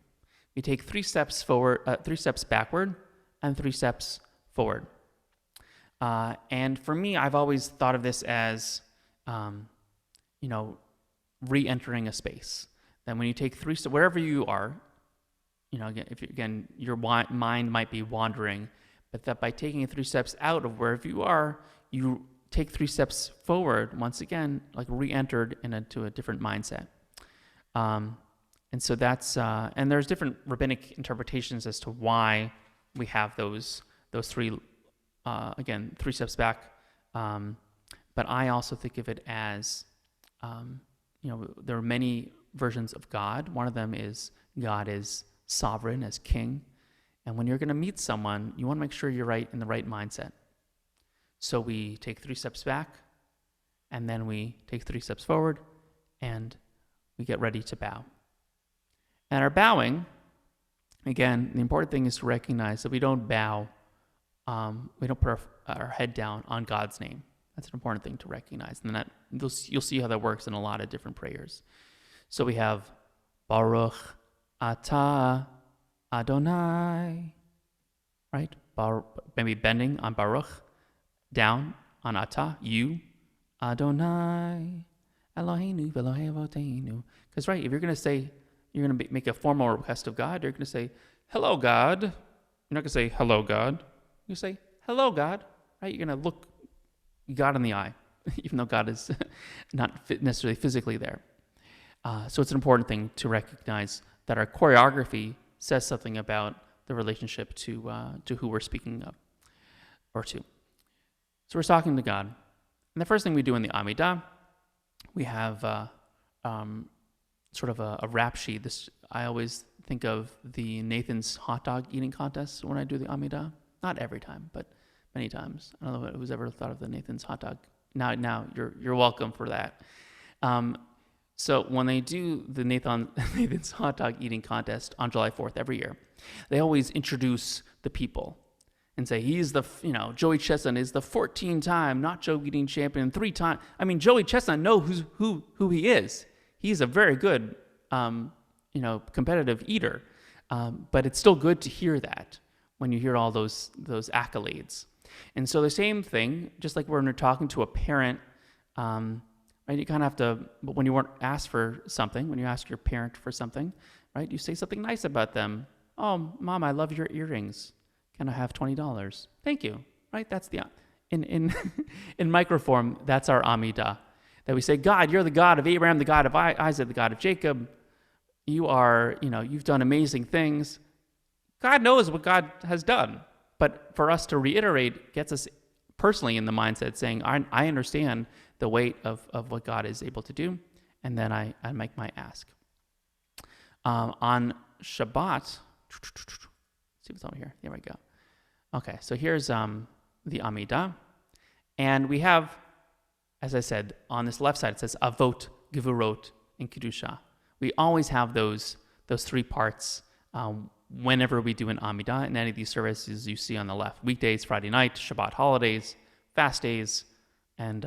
We take 3 steps forward, 3 steps backward, and 3 steps forward. And for me, I've always thought of this as, re-entering a space. Then when you take 3 steps, wherever you are, again, your mind might be wandering, but that by taking 3 steps out of wherever you are, you take 3 steps forward, once again, like re-entered into a different mindset. And so that's, and there's different rabbinic interpretations as to why we have those 3, 3 steps back. But I also think of it as, there are many versions of God. One of them is God is sovereign as king. And when you're going to meet someone, you want to make sure you're in the right mindset. So we take 3 steps back, and then we take 3 steps forward, and we get ready to bow. And our bowing, again, the important thing is to recognize that we don't bow, we don't put our head down on God's name. That's an important thing to recognize. And then you'll see how that works in a lot of different prayers. So we have Baruch Atah Adonai, right? Maybe bending on Baruch, down on Atah, you, Adonai, Eloheinu v'Elohei Avoteinu. Because, right, if you're going to make a formal request of God, you're going to say, hello, God. You're not going to say, hello, God. You say, hello, God, right? You're going to look God in the eye, even though God is not necessarily physically there. So it's an important thing to recognize that our choreography says something about the relationship to who we're speaking of, or to. So we're talking to God. And the first thing we do in the Amidah, we have sort of a rap sheet. I always think of the Nathan's hot dog eating contest when I do the Amidah. Not every time, but many times. I don't know who's ever thought of the Nathan's hot dog. Now you're welcome for that. So when they do the Nathan's hot dog eating contest on July 4th every year, they always introduce the people and say he's Joey Chestnut is the 14-time nacho eating champion, 3 times. I mean, Joey Chestnut knows who he is. He's a very good competitive eater, but it's still good to hear that when you hear all those accolades. And so the same thing, just like when you're talking to a parent, right? You kind of have to, but when you weren't asked for something, when you ask your parent for something, right? You say something nice about them. Oh, Mom, I love your earrings. Can I have $20? Thank you. Right? That's in microform, that's our Amidah. That we say, God, you're the God of Abraham, the God of Isaac, the God of Jacob. You are, you've done amazing things. God knows what God has done. But for us to reiterate gets us personally in the mindset saying, I understand the weight of what God is able to do. And then I make my ask. On Shabbat, see what's over here. There we go. Okay, so here's the Amidah. And we have, as I said, on this left side, it says Avot, Gevurot, and Kedusha. We always have those 3 parts whenever we do an Amidah in any of these services you see on the left. Weekdays, Friday night, Shabbat holidays, fast days, and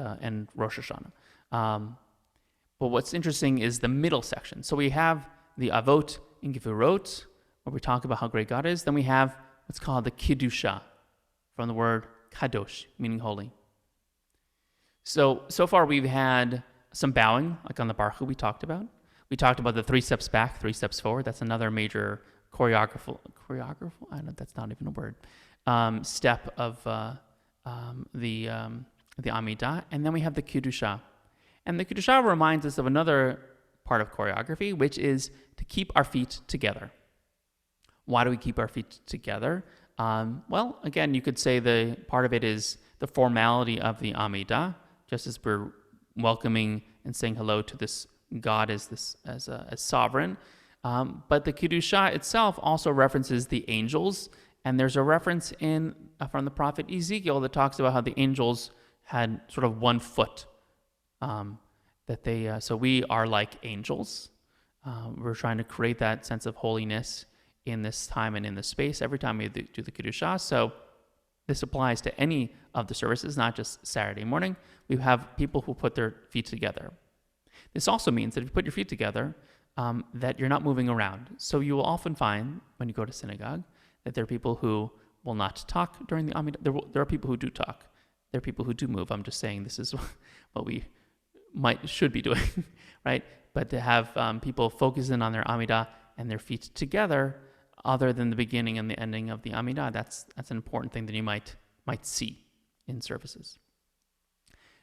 Rosh Hashanah. But what's interesting is the middle section. So we have the Avot and Gevurot, where we talk about how great God is. Then we have what's called the Kedusha, from the word kadosh, meaning holy. So far we've had some bowing, like on the Brachot we talked about. We talked about the 3 steps back, 3 steps forward. That's another major choreography? I don't know, that's not even a word. Step of the Amidah. And then we have the Kedusha. And the Kedusha reminds us of another part of choreography, which is to keep our feet together. Why do we keep our feet together? Well, again, you could say the part of it is the formality of the Amidah, just as we're welcoming and saying hello to this God as sovereign. But the Kedusha itself also references the angels And there's a reference in from the prophet Ezekiel that talks about how the angels had sort of 1 foot. So we are like angels. We're trying to create that sense of holiness in this time and in this space every time we do the Kedusha. So this applies to any of the services, not just Saturday morning. We have people who put their feet together. This also means that if you put your feet together, that you're not moving around. So you will often find when you go to synagogue that there are people who will not talk during the Amidah. There are people who do talk. There are people who do move. I'm just saying this is what we should be doing, right? But to have people focus in on their Amidah and their feet together, other than the beginning and the ending of the Amidah, that's an important thing that you might see in services.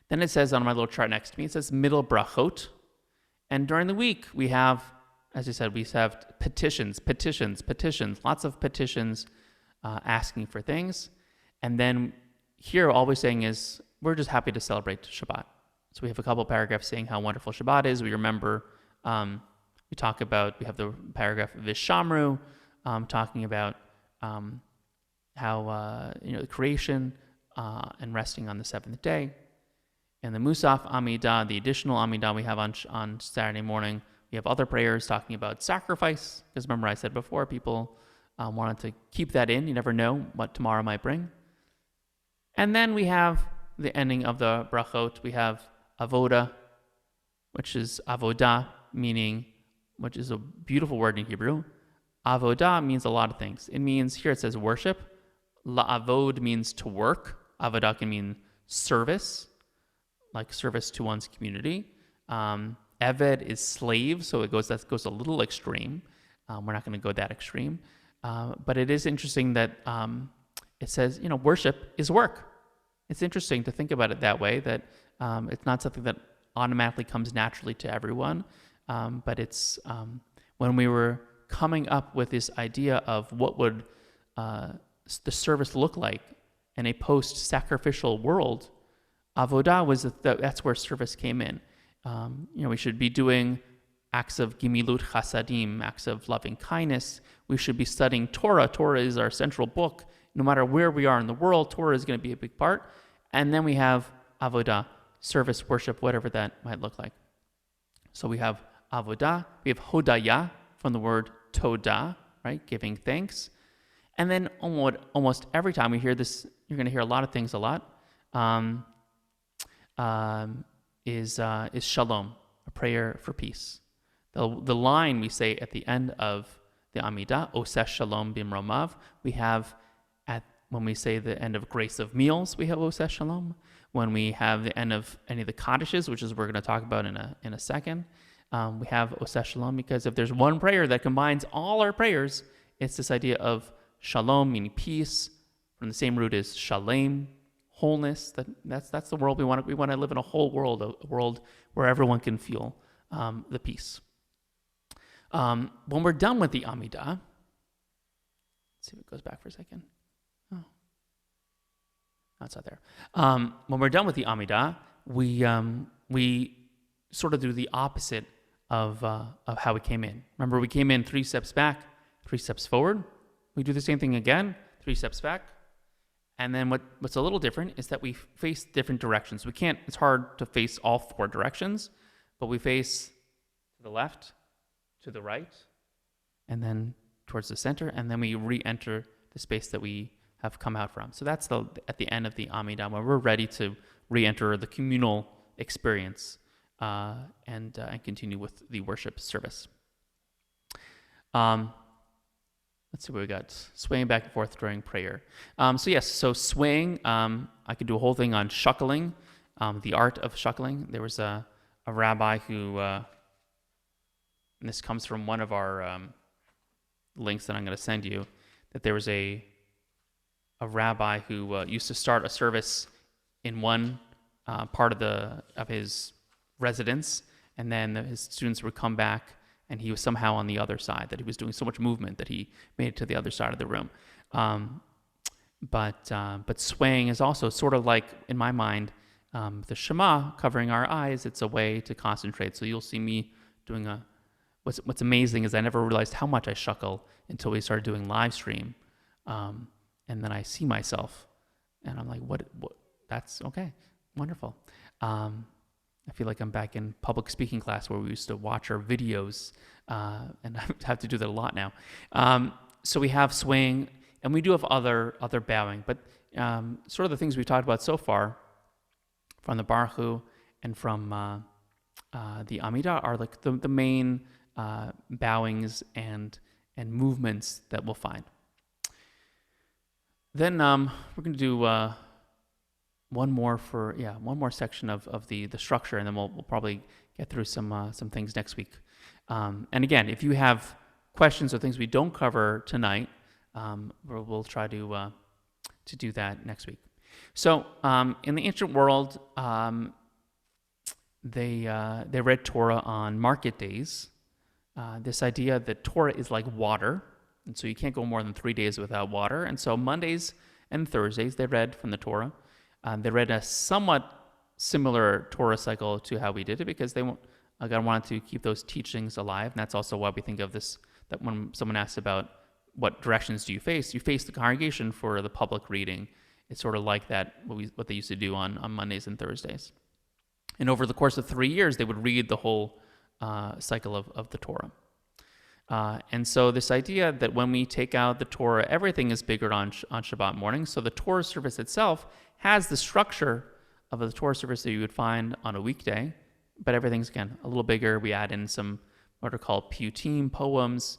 Then it says on my little chart next to me, it says middle Brachot. And during the week, we have, as I said, we have petitions, lots of petitions asking for things. And then here, all we're saying is, we're just happy to celebrate Shabbat. So we have a couple paragraphs saying how wonderful Shabbat is. We remember, we have the paragraph Vishamru, talking about how, the creation and resting on the 7th day. And the Musaf Amidah, the additional Amidah we have on Saturday morning, we have other prayers talking about sacrifice. Because remember I said before, people wanted to keep that in. You never know what tomorrow might bring. And then we have the ending of the Brachot. We have Avodah, which is Avodah, which is a beautiful word in Hebrew. Avodah means a lot of things. It means, here it says worship. La'avod means to work. Avodah can mean service, like service to one's community. Eved is slave, so that goes a little extreme. We're not going to go that extreme. But it is interesting that it says, worship is work. It's interesting to think about it that way, that it's not something that automatically comes naturally to everyone. But it's when we were coming up with this idea of what would the service look like in a post-sacrificial world, Avodah that's where service came in. We should be doing acts of gimilut chasadim, acts of loving kindness. We should be studying Torah. Torah is our central book. No matter where we are in the world, Torah is going to be a big part. And then we have Avodah, service, worship, whatever that might look like. So we have Avodah, we have Hodaya from the word Todah, right, giving thanks. And then almost every time we hear this, you're going to hear a lot of things a lot, is Shalom, a prayer for peace. The line we say at the end of the Amidah, Oseh Shalom Bimromav, we have when we say the end of Grace of Meals, we have Oseh Shalom. When we have the end of any of the Kaddishes, which is we're going to talk about in a second, we have Oseh Shalom, because if there's one prayer that combines all our prayers, it's this idea of Shalom, meaning peace, from the same root as Shalem, wholeness. That's the world we want. We want to live in a whole world, a world where everyone can feel the peace. When we're done with the Amidah, let's see if it goes back for a second. Oh, no, it's not there. When we're done with the Amidah, we sort of do the opposite of how we came in. Remember, we came in 3 steps back, 3 steps forward. We do the same thing again, 3 steps back. And then what's a little different is that we face different directions. It's hard to face all 4 directions, but we face to the left, to the right, and then towards the center, and then we re-enter the space that we have come out from. So that's at the end of the Amidah, where we're ready to re-enter the communal experience and continue with the worship service. Let's see what we got. Swaying back and forth during prayer. So swaying, I could do a whole thing on shuckling, the art of shuckling. There was a rabbi who, and this comes from one of our links that I'm going to send you, that there was a rabbi who used to start a service in one part of his residence, and then his students would come back, and he was somehow on the other side, that he was doing so much movement that he made it to the other side of the room. But swaying is also sort of like, in my mind, the Shema, covering our eyes. It's a way to concentrate. So you'll see me doing what's amazing is I never realized how much I shuckle until we started doing live stream. And then I see myself, and I'm like, what? That's okay, wonderful. I feel like I'm back in public speaking class where we used to watch our videos, and I have to do that a lot now. So we have swaying, and we do have other bowing, but sort of the things we talked about so far from the Brachot and from the Amidah are like the main bowings and movements that we'll find. Then we're going to do one more section of the structure, and then we'll probably get through some things next week. And again, if you have questions or things we don't cover tonight, we'll try to do that next week. So in the ancient world, they read Torah on market days. This idea that Torah is like water, and so you can't go more than 3 days without water. And so Mondays and Thursdays they read from the Torah. They read a somewhat similar Torah cycle to how we did it because God wanted to keep those teachings alive, and that's also why we think of this. That when someone asks about what directions do you face the congregation for the public reading. It's sort of like that, what they used to do on Mondays and Thursdays. And over the course of 3 years, they would read the whole cycle of the Torah. And so this idea that when we take out the Torah, everything is bigger on Shabbat morning. So the Torah service itself has the structure of the Torah service that you would find on a weekday, but everything's, again, a little bigger. We add in some what are called piyutim, poems,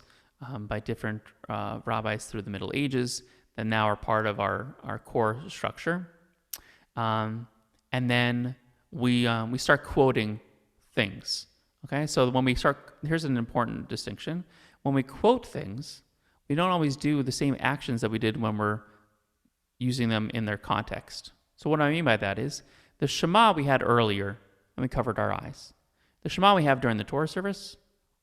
by different rabbis through the Middle Ages that now are part of our core structure. And then we start quoting things. Okay, so when we start, here's an important distinction. When we quote things, we don't always do the same actions that we did when we're using them in their context. So what I mean by that is, the Shema we had earlier when we covered our eyes. The Shema we have during the Torah service,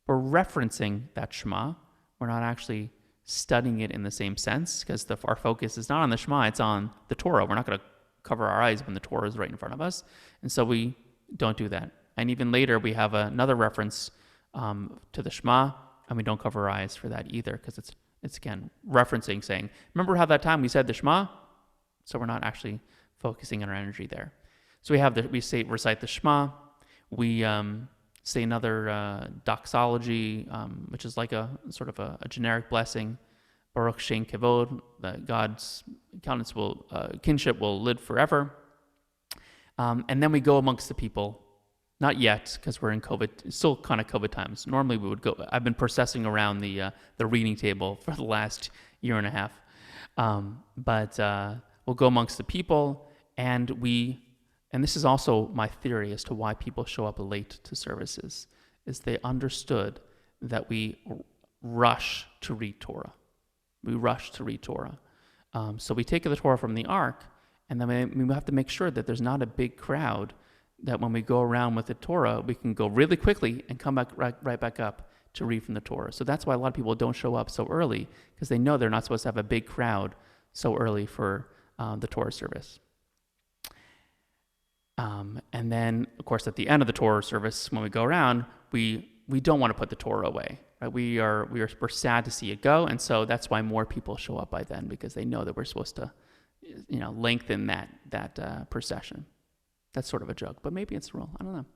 we're referencing that Shema. We're not actually studying it in the same sense because our focus is not on the Shema, it's on the Torah. We're not going to cover our eyes when the Torah is right in front of us. And so we don't do that. And even later, we have another reference to the Shema, and we don't cover our eyes for that either because it's again referencing, saying, remember how that time we said the Shema? So we're not actually focusing our energy there. So we recite the Shema. We say another doxology, which is like a sort of a generic blessing. Baruch Shem Kavod, that God's kinship will live forever. And then we go amongst the people. Not yet, because we're in COVID. It's still kind of COVID times. Normally we would go. I've been processing around the reading table for the last year and a half. But we'll go amongst the people, and this is also my theory as to why people show up late to services, is they understood that we rush to read Torah. We rush to read Torah. So we take the Torah from the Ark, and then we have to make sure that there's not a big crowd, that when we go around with the Torah, we can go really quickly and come back right back up to read from the Torah. So that's why a lot of people don't show up so early, because they know they're not supposed to have a big crowd so early for the Torah service. And then, of course, at the end of the Torah service, when we go around, we don't want to put the Torah away. Right? We're sad to see it go, and so that's why more people show up by then, because they know that we're supposed to, lengthen that procession. That's sort of a joke, but maybe it's the rule. I don't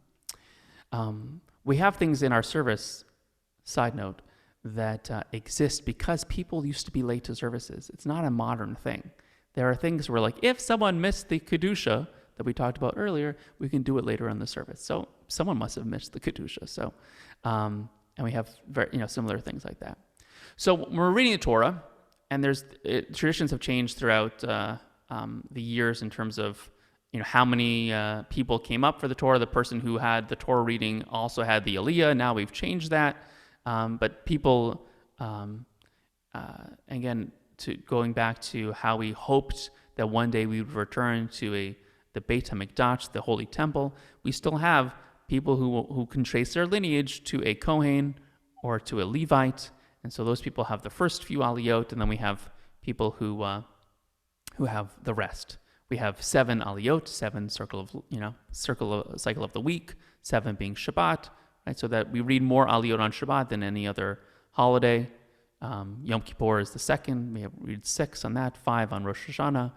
know. We have things in our service, side note, that exist because people used to be late to services. It's not a modern thing. There are things where, like, if someone missed the Kedusha that we talked about earlier, we can do it later in the service. So someone must have missed the Kedusha. So, and we have similar things like that. So when we're reading the Torah, and traditions have changed throughout the years in terms of how many people came up for the Torah. The person who had the Torah reading also had the Aliyah. Now we've changed that. But people, again, going back to how we hoped that one day we would return to the Beit HaMikdash, the Holy Temple, we still have people who can trace their lineage to a Kohen or to a Levite. And so those people have the first few Aliyot, and then we have people who have the rest. We have 7 aliyot, 7 cycle of the week, 7 being Shabbat, right? So that we read more aliyot on Shabbat than any other holiday. Yom Kippur is the second. We read 6 on that, 5 on Rosh Hashanah,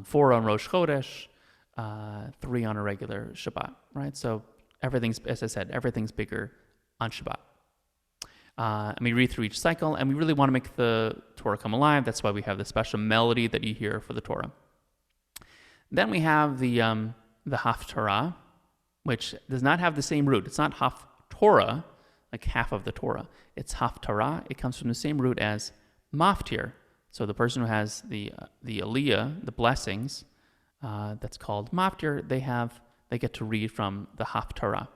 4 on Rosh Chodesh, 3 on a regular Shabbat, right? So everything's, as I said, everything's bigger on Shabbat. And we read through each cycle, and we really want to make the Torah come alive. That's why we have the special melody that you hear for the Torah. Then we have the Haftarah, which does not have the same root. It's not Haftarah, like half of the Torah. It's Haftarah. It comes from the same root as maftir. So the person who has the aliyah, the blessings, that's called maftir, they get to read from the Haftarah.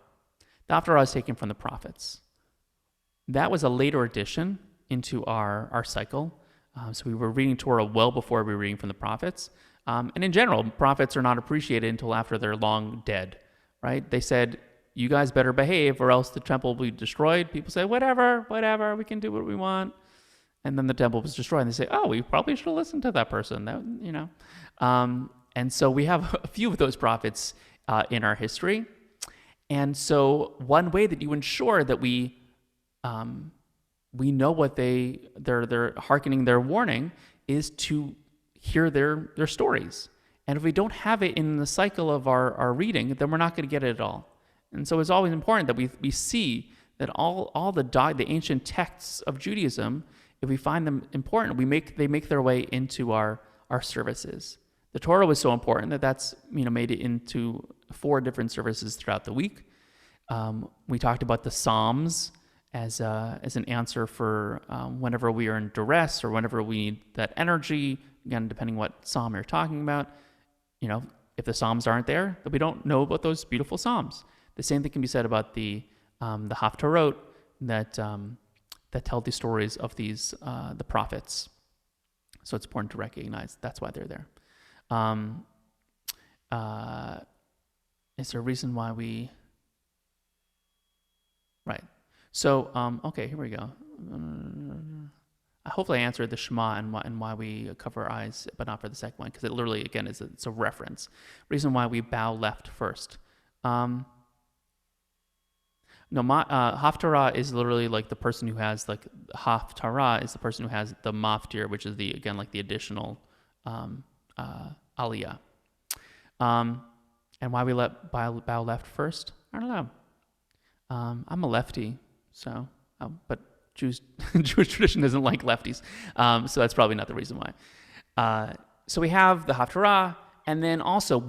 The Haftarah is taken from the prophets. That was a later addition into our cycle. So we were reading Torah well before we were reading from the prophets. And in general, prophets are not appreciated until after they're long dead, right? They said, you guys better behave or else the temple will be destroyed. People say, whatever, we can do what we want. And then the temple was destroyed. And they say, oh, we probably should have listened to that person. And so we have a few of those prophets in our history. And so one way that you ensure that we know what they're hearkening their warning is to hear their stories. And if we don't have it in the cycle of our reading, then we're not going to get it at all. And so it's always important that we see that all the ancient texts of Judaism, if we find them important, they make their way into our services. The Torah was so important that that's made it into 4 different services throughout the week. We talked about the Psalms as an answer for whenever we are in duress or whenever we need that energy. Again, depending what psalm you're talking about, if the Psalms aren't there, then we don't know about those beautiful Psalms. The same thing can be said about the Haftarot that tell the stories of the prophets. So it's important to recognize that's why they're there. Is there a reason why we? Right. So okay, here we go. Hopefully I answered the Shema and why we cover our eyes, but not for the second one, because it literally, again, it's a reference. Reason why we bow left first. Haftarah is literally like the person who has Haftarah is the person who has the maftir, which is the additional aliyah. And why we bow left first? I don't know. I'm a lefty, so but Jewish tradition doesn't like lefties, so that's probably not the reason why. So we have the Haftarah, and then also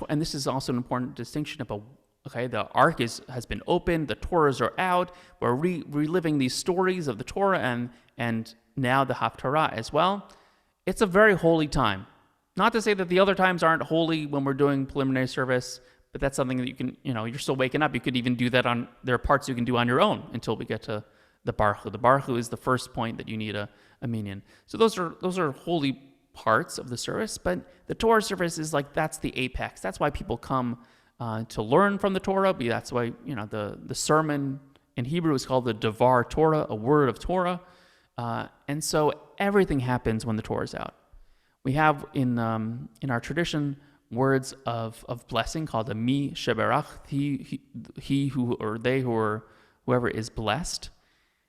and this is also an important distinction about. Okay, the Ark has been opened, the Torahs are out, we're reliving these stories of the Torah and now the Haftarah as well. It's a very holy time. Not to say that the other times aren't holy when we're doing preliminary service, but that's something that you can, you're still waking up. You could even do that there are parts you can do on your own until we get to the Brachot. The Brachot is the first point that you need a minyan. So those are holy parts of the service, but the Torah service is that's the apex. That's why people come to learn from the Torah. That's why the sermon in Hebrew is called the Devar Torah, a word of Torah, and so everything happens when the Torah is out. We have in our tradition words of blessing called a mi sheberach, he who or they who or whoever is blessed,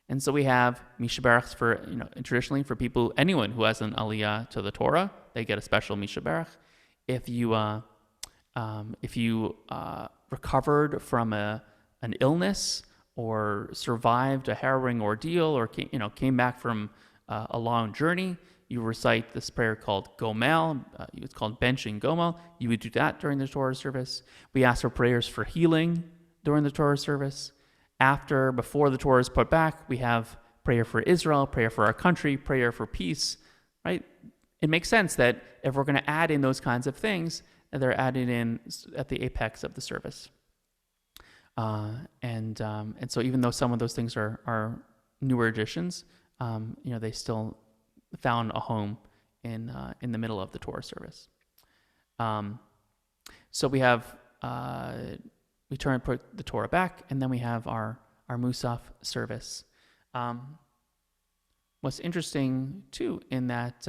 and so we have mi sheberach for traditionally for anyone who has an aliyah to the Torah, they get a special mi sheberach. If you recovered from an illness or survived a harrowing ordeal or came back from a long journey, you recite this prayer called Gomel. It's called benching Gomel. You would do that during the Torah service. We ask for prayers for healing during the Torah service. Before the Torah is put back, we have prayer for Israel, prayer for our country, prayer for peace. Right? It makes sense that if we're going to add in those kinds of things, they're added in at the apex of the service, and so even though some of those things are newer additions, they still found a home in the middle of the Torah service. So we have we turn and put the Torah back, and then we have our Musaf service. What's interesting too in that.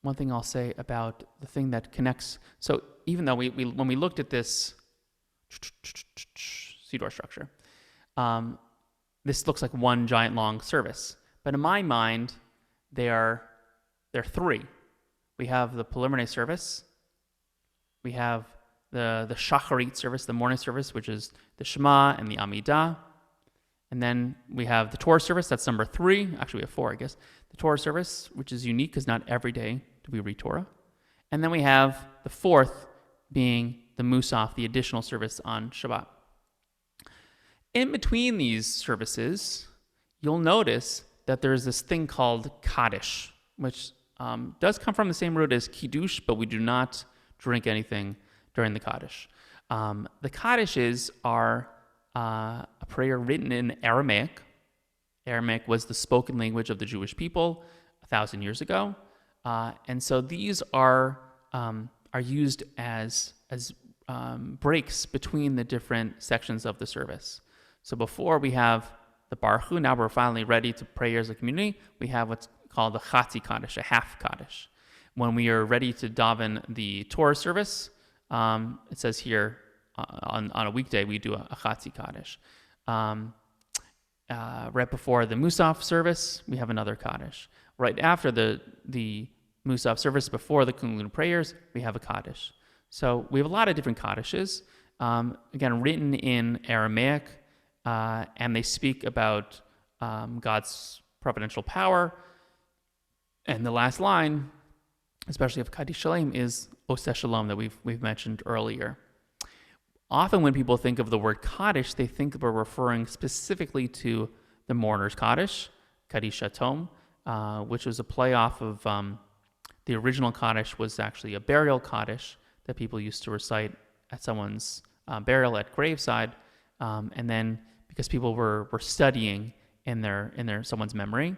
One thing I'll say about the thing that connects. So even though when we looked at this siddur structure, this looks like one giant long service. But in my mind, they're three. We have the preliminary service. We have the shacharit service, the morning service, which is the Shema and the Amidah. And then we have the Torah service, that's number 3. Actually, we have 4, I guess. The Torah service, which is unique because not every day do we read Torah. And then we have the 4th being the Musaf, the additional service on Shabbat. In between these services, you'll notice that there's this thing called Kaddish, which does come from the same root as Kiddush, but we do not drink anything during the Kaddish. The Kaddishes are a prayer written in Aramaic. Aramaic was the spoken language of the Jewish people 1,000 years ago. And so these are used as breaks between the different sections of the service. So before we have the Baruch, now we're finally ready to pray as a community, we have what's called the Chatzi Kaddish, a half Kaddish. When we are ready to daven the Torah service, it says here on a weekday we do a Chatzi Kaddish. Right before the Musaf service, we have another Kaddish. Right after the Musaf service, before the concluding prayers, we have a Kaddish. So we have a lot of different Kaddishes, again, written in Aramaic, and they speak about God's providential power. And the last line, especially of Kaddish Shalom, is Oseh Shalom that we've mentioned earlier. Often when people think of the word Kaddish, they think we're referring specifically to the mourner's Kaddish, Kaddish Hatom, which was a play off of the original Kaddish was actually a burial Kaddish that people used to recite at someone's burial at graveside, and then because people were studying in their someone's memory,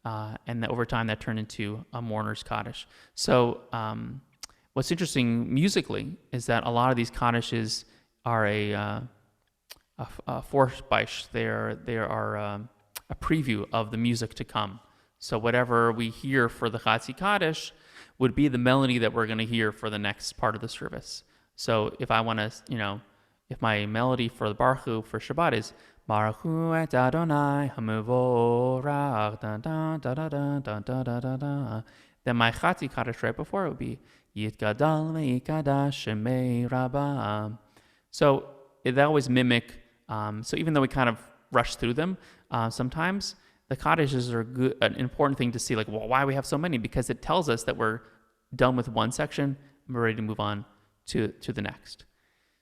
and that over time that turned into a mourner's Kaddish. So what's interesting musically is that a lot of these Kaddishes are a Vorspeich. They are a preview of the music to come. So whatever we hear for the Chatzi Kaddish would be the melody that we're going to hear for the next part of the service. So if I want to, if my melody for the Baruch Hu for Shabbat is Baruch Hu et Adonai Hamevorach da da da da da da da da da da, then my Chatzi Kaddish right before it would be Yitgadal ve'ikadash shemei Rabbah. So they always mimic. So even though we kind of rush through them, sometimes the Kaddishes are an important thing to see. Like, well, why we have so many? Because it tells us that we're done with one section and we're ready to move on to the next.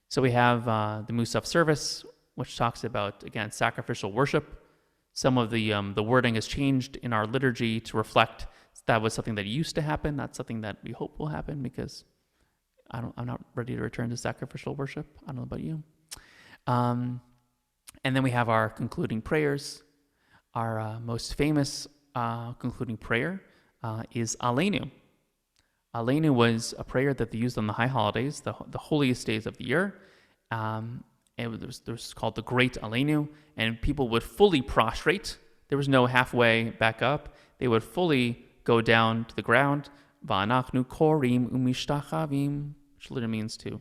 So we have the Musaf service, which talks about, again, sacrificial worship. Some of the wording has changed in our liturgy to reflect that was something that used to happen, not something that we hope will happen, because I'm not ready to return to sacrificial worship. I don't know about you. And then we have our concluding prayers. Our most famous concluding prayer is Aleinu. Aleinu was a prayer that they used on the high holidays, the holiest days of the year. It was called the Great Aleinu, and people would fully prostrate. There was no halfway back up. They would fully go down to the ground. Va'anachnu korim umishtachavim, which literally means to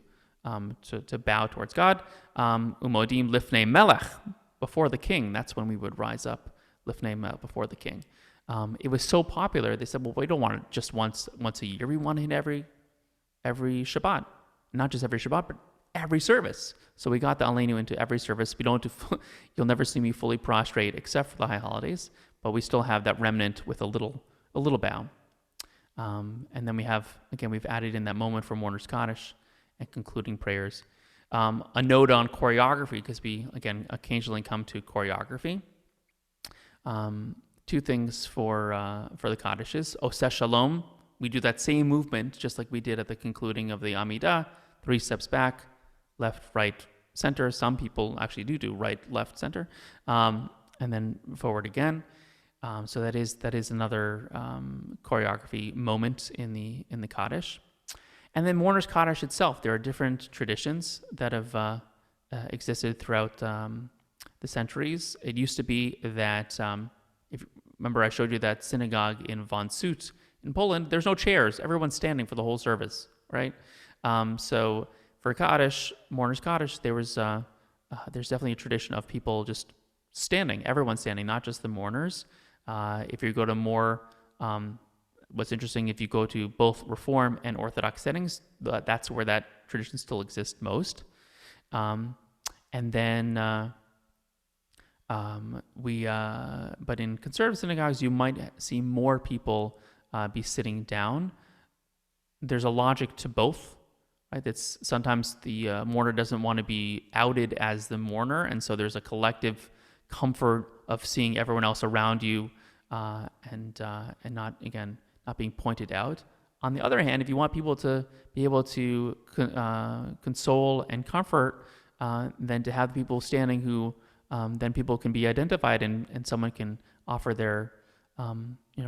bow towards God. Umodim lifnei melech, before the king. That's when we would rise up, lifnei melech, before the king. It was so popular, they said, well, we don't want it just once a year. We want it every Shabbat. Not just every Shabbat, but every service. So we got the Aleinu into every service. We don't you'll never see me fully prostrate except for the high holidays, but we still have that remnant with a little bow. And then we've added in that moment for mourner's Kaddish and concluding prayers. A note on choreography, because we, again, occasionally come to choreography. 2 things for the Kaddishes. Oseh Shalom, we do that same movement just like we did at the concluding of the Amidah, 3 steps back, left, right, center. Some people actually do right, left, center, and then forward again. So that is another choreography moment in the Kaddish. And then mourner's Kaddish itself. There are different traditions that have existed throughout the centuries. It used to be that, if remember I showed you that synagogue in Von Suit in Poland, there's no chairs. Everyone's standing for the whole service, right? So for Kaddish, mourner's Kaddish, there's definitely a tradition of people just standing, everyone's standing, not just the mourners. If you go to more, what's interesting, if you go to both Reform and Orthodox settings, that's where that tradition still exists most. And then but in conservative synagogues, you might see more people be sitting down. There's a logic to both, right? That's sometimes the mourner doesn't want to be outed as the mourner, and so there's a collective comfort of seeing everyone else around you, and not being pointed out. On the other hand, if you want people to be able to console and comfort, then to have people standing who then people can be identified, and someone can offer their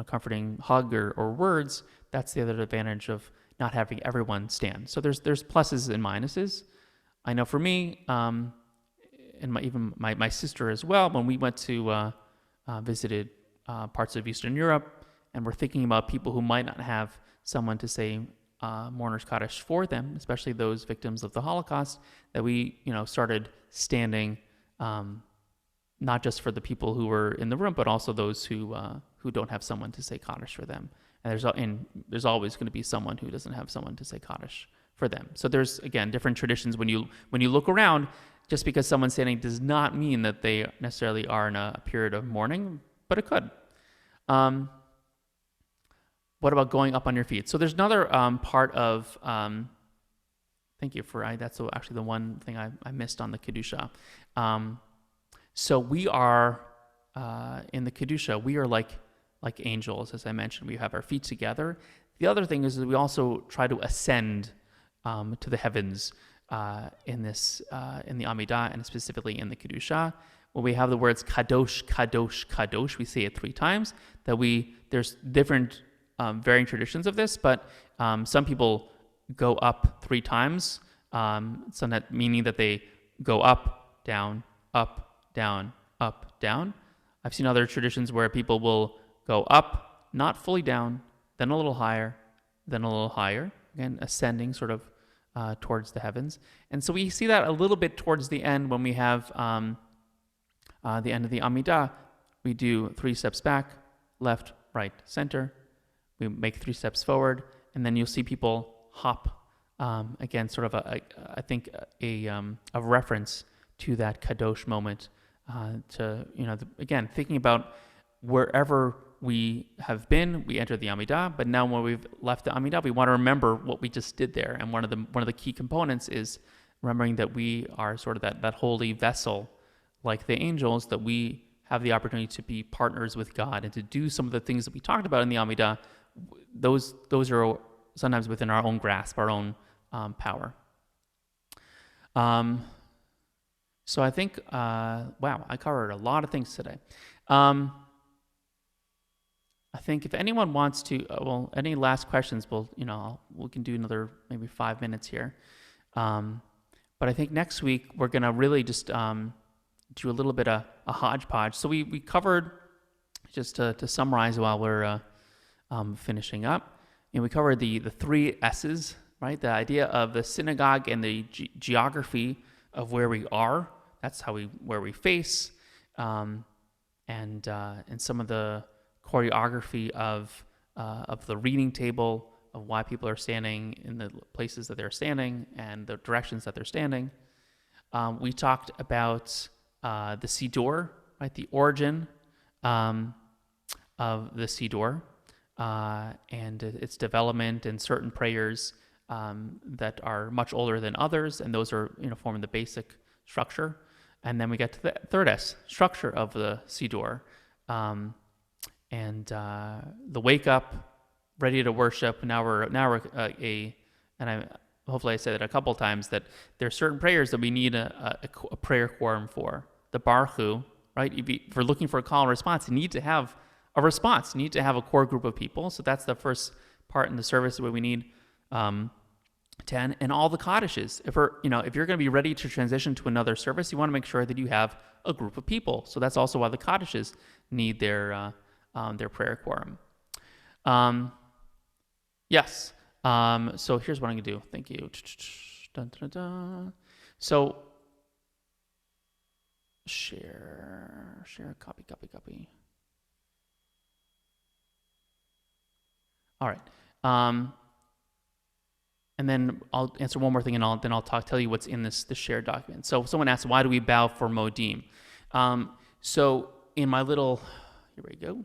comforting hug or words. That's the other advantage of not having everyone stand. So there's pluses and minuses. I know for me, and even my sister as well, when we went to visited parts of Eastern Europe, and we're thinking about people who might not have someone to say mourner's Kaddish for them, especially those victims of the Holocaust, that we started standing, not just for the people who were in the room, but also those who don't have someone to say Kaddish for them. And there's always going to be someone who doesn't have someone to say Kaddish for them. So there's, again, different traditions. When you look around, just because someone's standing does not mean that they necessarily are in a period of mourning, but it could. What about going up on your feet? So there's another part of, thank you for, that's actually the one thing I missed on the Kedusha. So we are, in the Kedusha, we are like angels, as I mentioned. We have our feet together. The other thing is that we also try to ascend to the heavens in the Amidah, and specifically in the Kedusha. When we have the words Kadosh, Kadosh, Kadosh, we say it 3 times. There's different varying traditions of this, but some people go up 3 times, meaning that they go up, down, up, down, up, down. I've seen other traditions where people will go up, not fully down, then a little higher, then a little higher, again, ascending sort of towards the heavens. And so we see that a little bit towards the end when we have the end of the Amidah. We do 3 steps back, left, right, center. We make 3 steps forward, and then you'll see people hop. Again, sort of a reference to that Kadosh moment. Again, thinking about wherever we have been, we enter the Amidah, but now when we've left the Amidah, we want to remember what we just did there. And one of the key components is remembering that we are sort of that holy vessel, like the angels, that we have the opportunity to be partners with God and to do some of the things that we talked about in the Amidah. Those are sometimes within our own grasp, our own power. So I think, wow, I covered a lot of things today. I think if anyone wants to, any last questions, we can do another maybe 5 minutes here. But I think next week we're going to really just do a little bit of a hodgepodge. So we covered, just to summarize while we're finishing up, we covered the 3 S's, right? The idea of the synagogue and the geography of where we are. That's where we face, and some of the choreography of the reading table, of why people are standing in the places that they're standing and the directions that they're standing. We talked about the siddur, right? The origin of the siddur and its development, and certain prayers that are much older than others, and those are forming the basic structure. And then we get to the 3rd S, structure of the siddur. And the wake up, ready to worship. Now we're hopefully I said it a couple times, that there are certain prayers that we need a prayer quorum for. The Brachot, right? If we're looking for a call and response, you need to have a response. You need to have a core group of people. So that's the first part in the service where we need 10, and all the Kaddishes. If you're going to be ready to transition to another service, you want to make sure that you have a group of people. So that's also why the Kaddishes need their prayer quorum. Yes. So here's what I'm going to do. Thank you. Dun, dun, dun. So share, copy. All right. And then I'll answer one more thing, and then I'll tell you what's in this shared document. So someone asked, why do we bow for modim? So in my little, here we go.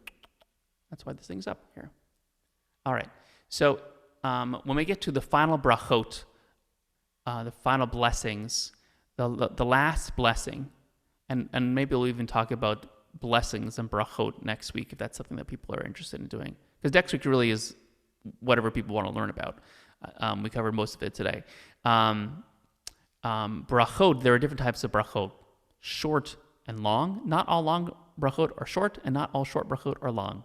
That's why this thing's up here. All right. So when we get to the final brachot, the final blessings, the last blessing, and maybe we'll even talk about blessings and brachot next week if that's something that people are interested in doing. Because next week really is whatever people want to learn about. We covered most of it today. Brachot, there are different types of brachot, short and long. Not all long brachot are short, and not all short brachot are long.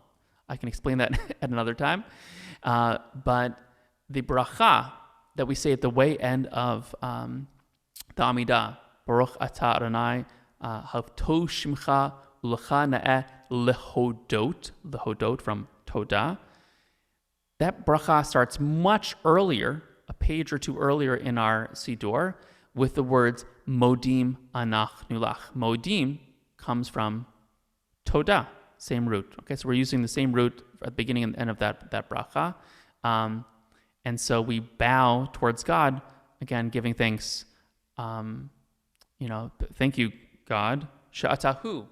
I can explain that at another time. But the bracha that we say at the way end of the Amidah, Baruch atah Adonai, havto shimcha ulecha na'eh lehodot from Todah. That bracha starts much earlier, a page or two earlier in our siddur, with the words modim anachnu lach. Modim comes from Todah, same root. Okay, so we're using the same root at the beginning and end of that bracha. And so we bow towards God, again, giving thanks. Thank you, God. Sha'atahu,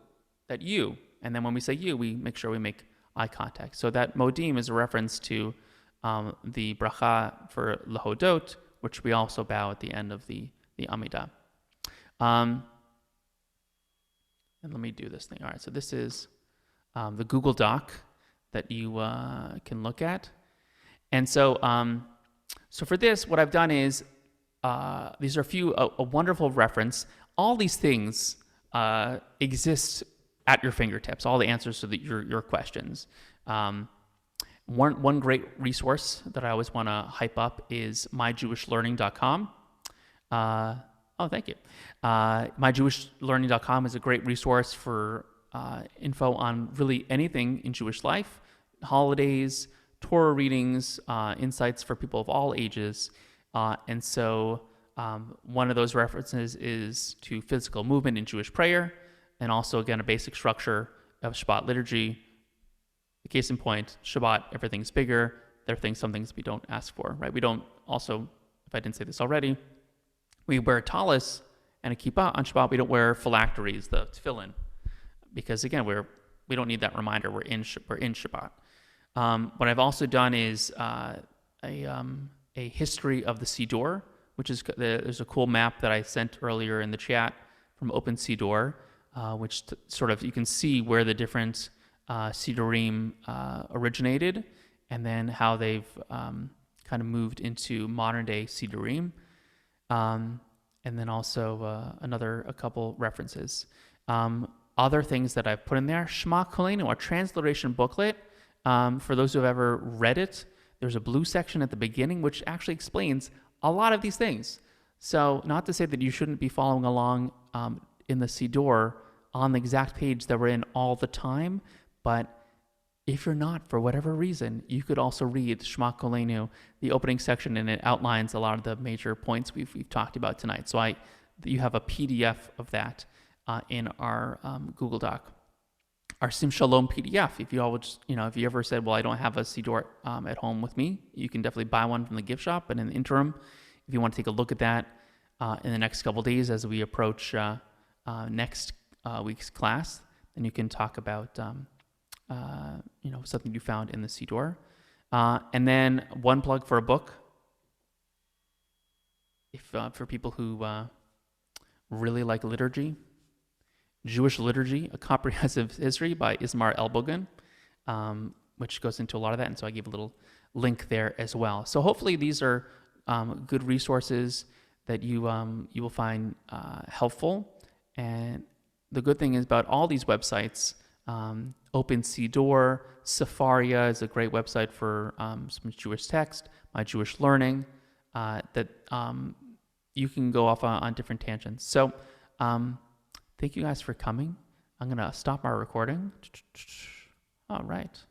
that you. And then when we say you, we make sure we make eye contact. So that modim is a reference to the bracha for lehodot, which we also bow at the end of the Amidah. And let me do this thing. All right, so this is the Google Doc that you can look at. And so for this, what I've done is, these are a wonderful reference. All these things exist at your fingertips, all the answers to your questions. One great resource that I always want to hype up is myjewishlearning.com. Thank you. Myjewishlearning.com is a great resource for info on really anything in Jewish life, holidays, Torah readings, insights for people of all ages. And so one of those references is to physical movement in Jewish prayer, and also, again, a basic structure of Shabbat liturgy. The case in point, Shabbat, everything's bigger. There are some things we don't ask for, right? We don't also, if I didn't say this already, we wear a talis and a kippah on Shabbat. We don't wear phylacteries, the tefillin, because, again, we don't need that reminder. We're in Shabbat. What I've also done is a history of the siddur, which is there's a cool map that I sent earlier in the chat from Open Siddur, which sort of you can see where the different siddurim originated, and then how they've kind of moved into modern day siddurim, and then also a couple references. Other things that I've put in there: Shema Kolenu, a transliteration booklet. For those who have ever read it, there's a blue section at the beginning which actually explains a lot of these things. So not to say that you shouldn't be following along in the siddur on the exact page that we're in all the time, but if you're not, for whatever reason, you could also read Shema Kolenu, the opening section, and it outlines a lot of the major points we've talked about tonight. So you have a PDF of that in our Google Doc. Our Sim Shalom PDF. If you ever said, well, I don't have a siddur at home with me, you can definitely buy one from the gift shop. And in the interim, if you want to take a look at that in the next couple of days as we approach next week's class, then you can talk about something you found in the siddur. And then one plug for a book. If for people who really like liturgy, Jewish Liturgy, A Comprehensive History by Ismar Elbogen, which goes into a lot of that, and so I gave a little link there as well. So hopefully these are good resources that you will find helpful. And the good thing is about all these websites, Open Siddur, Sefaria is a great website for some Jewish text, My Jewish Learning, that you can go off on different tangents. So thank you guys for coming. I'm going to stop our recording. All right.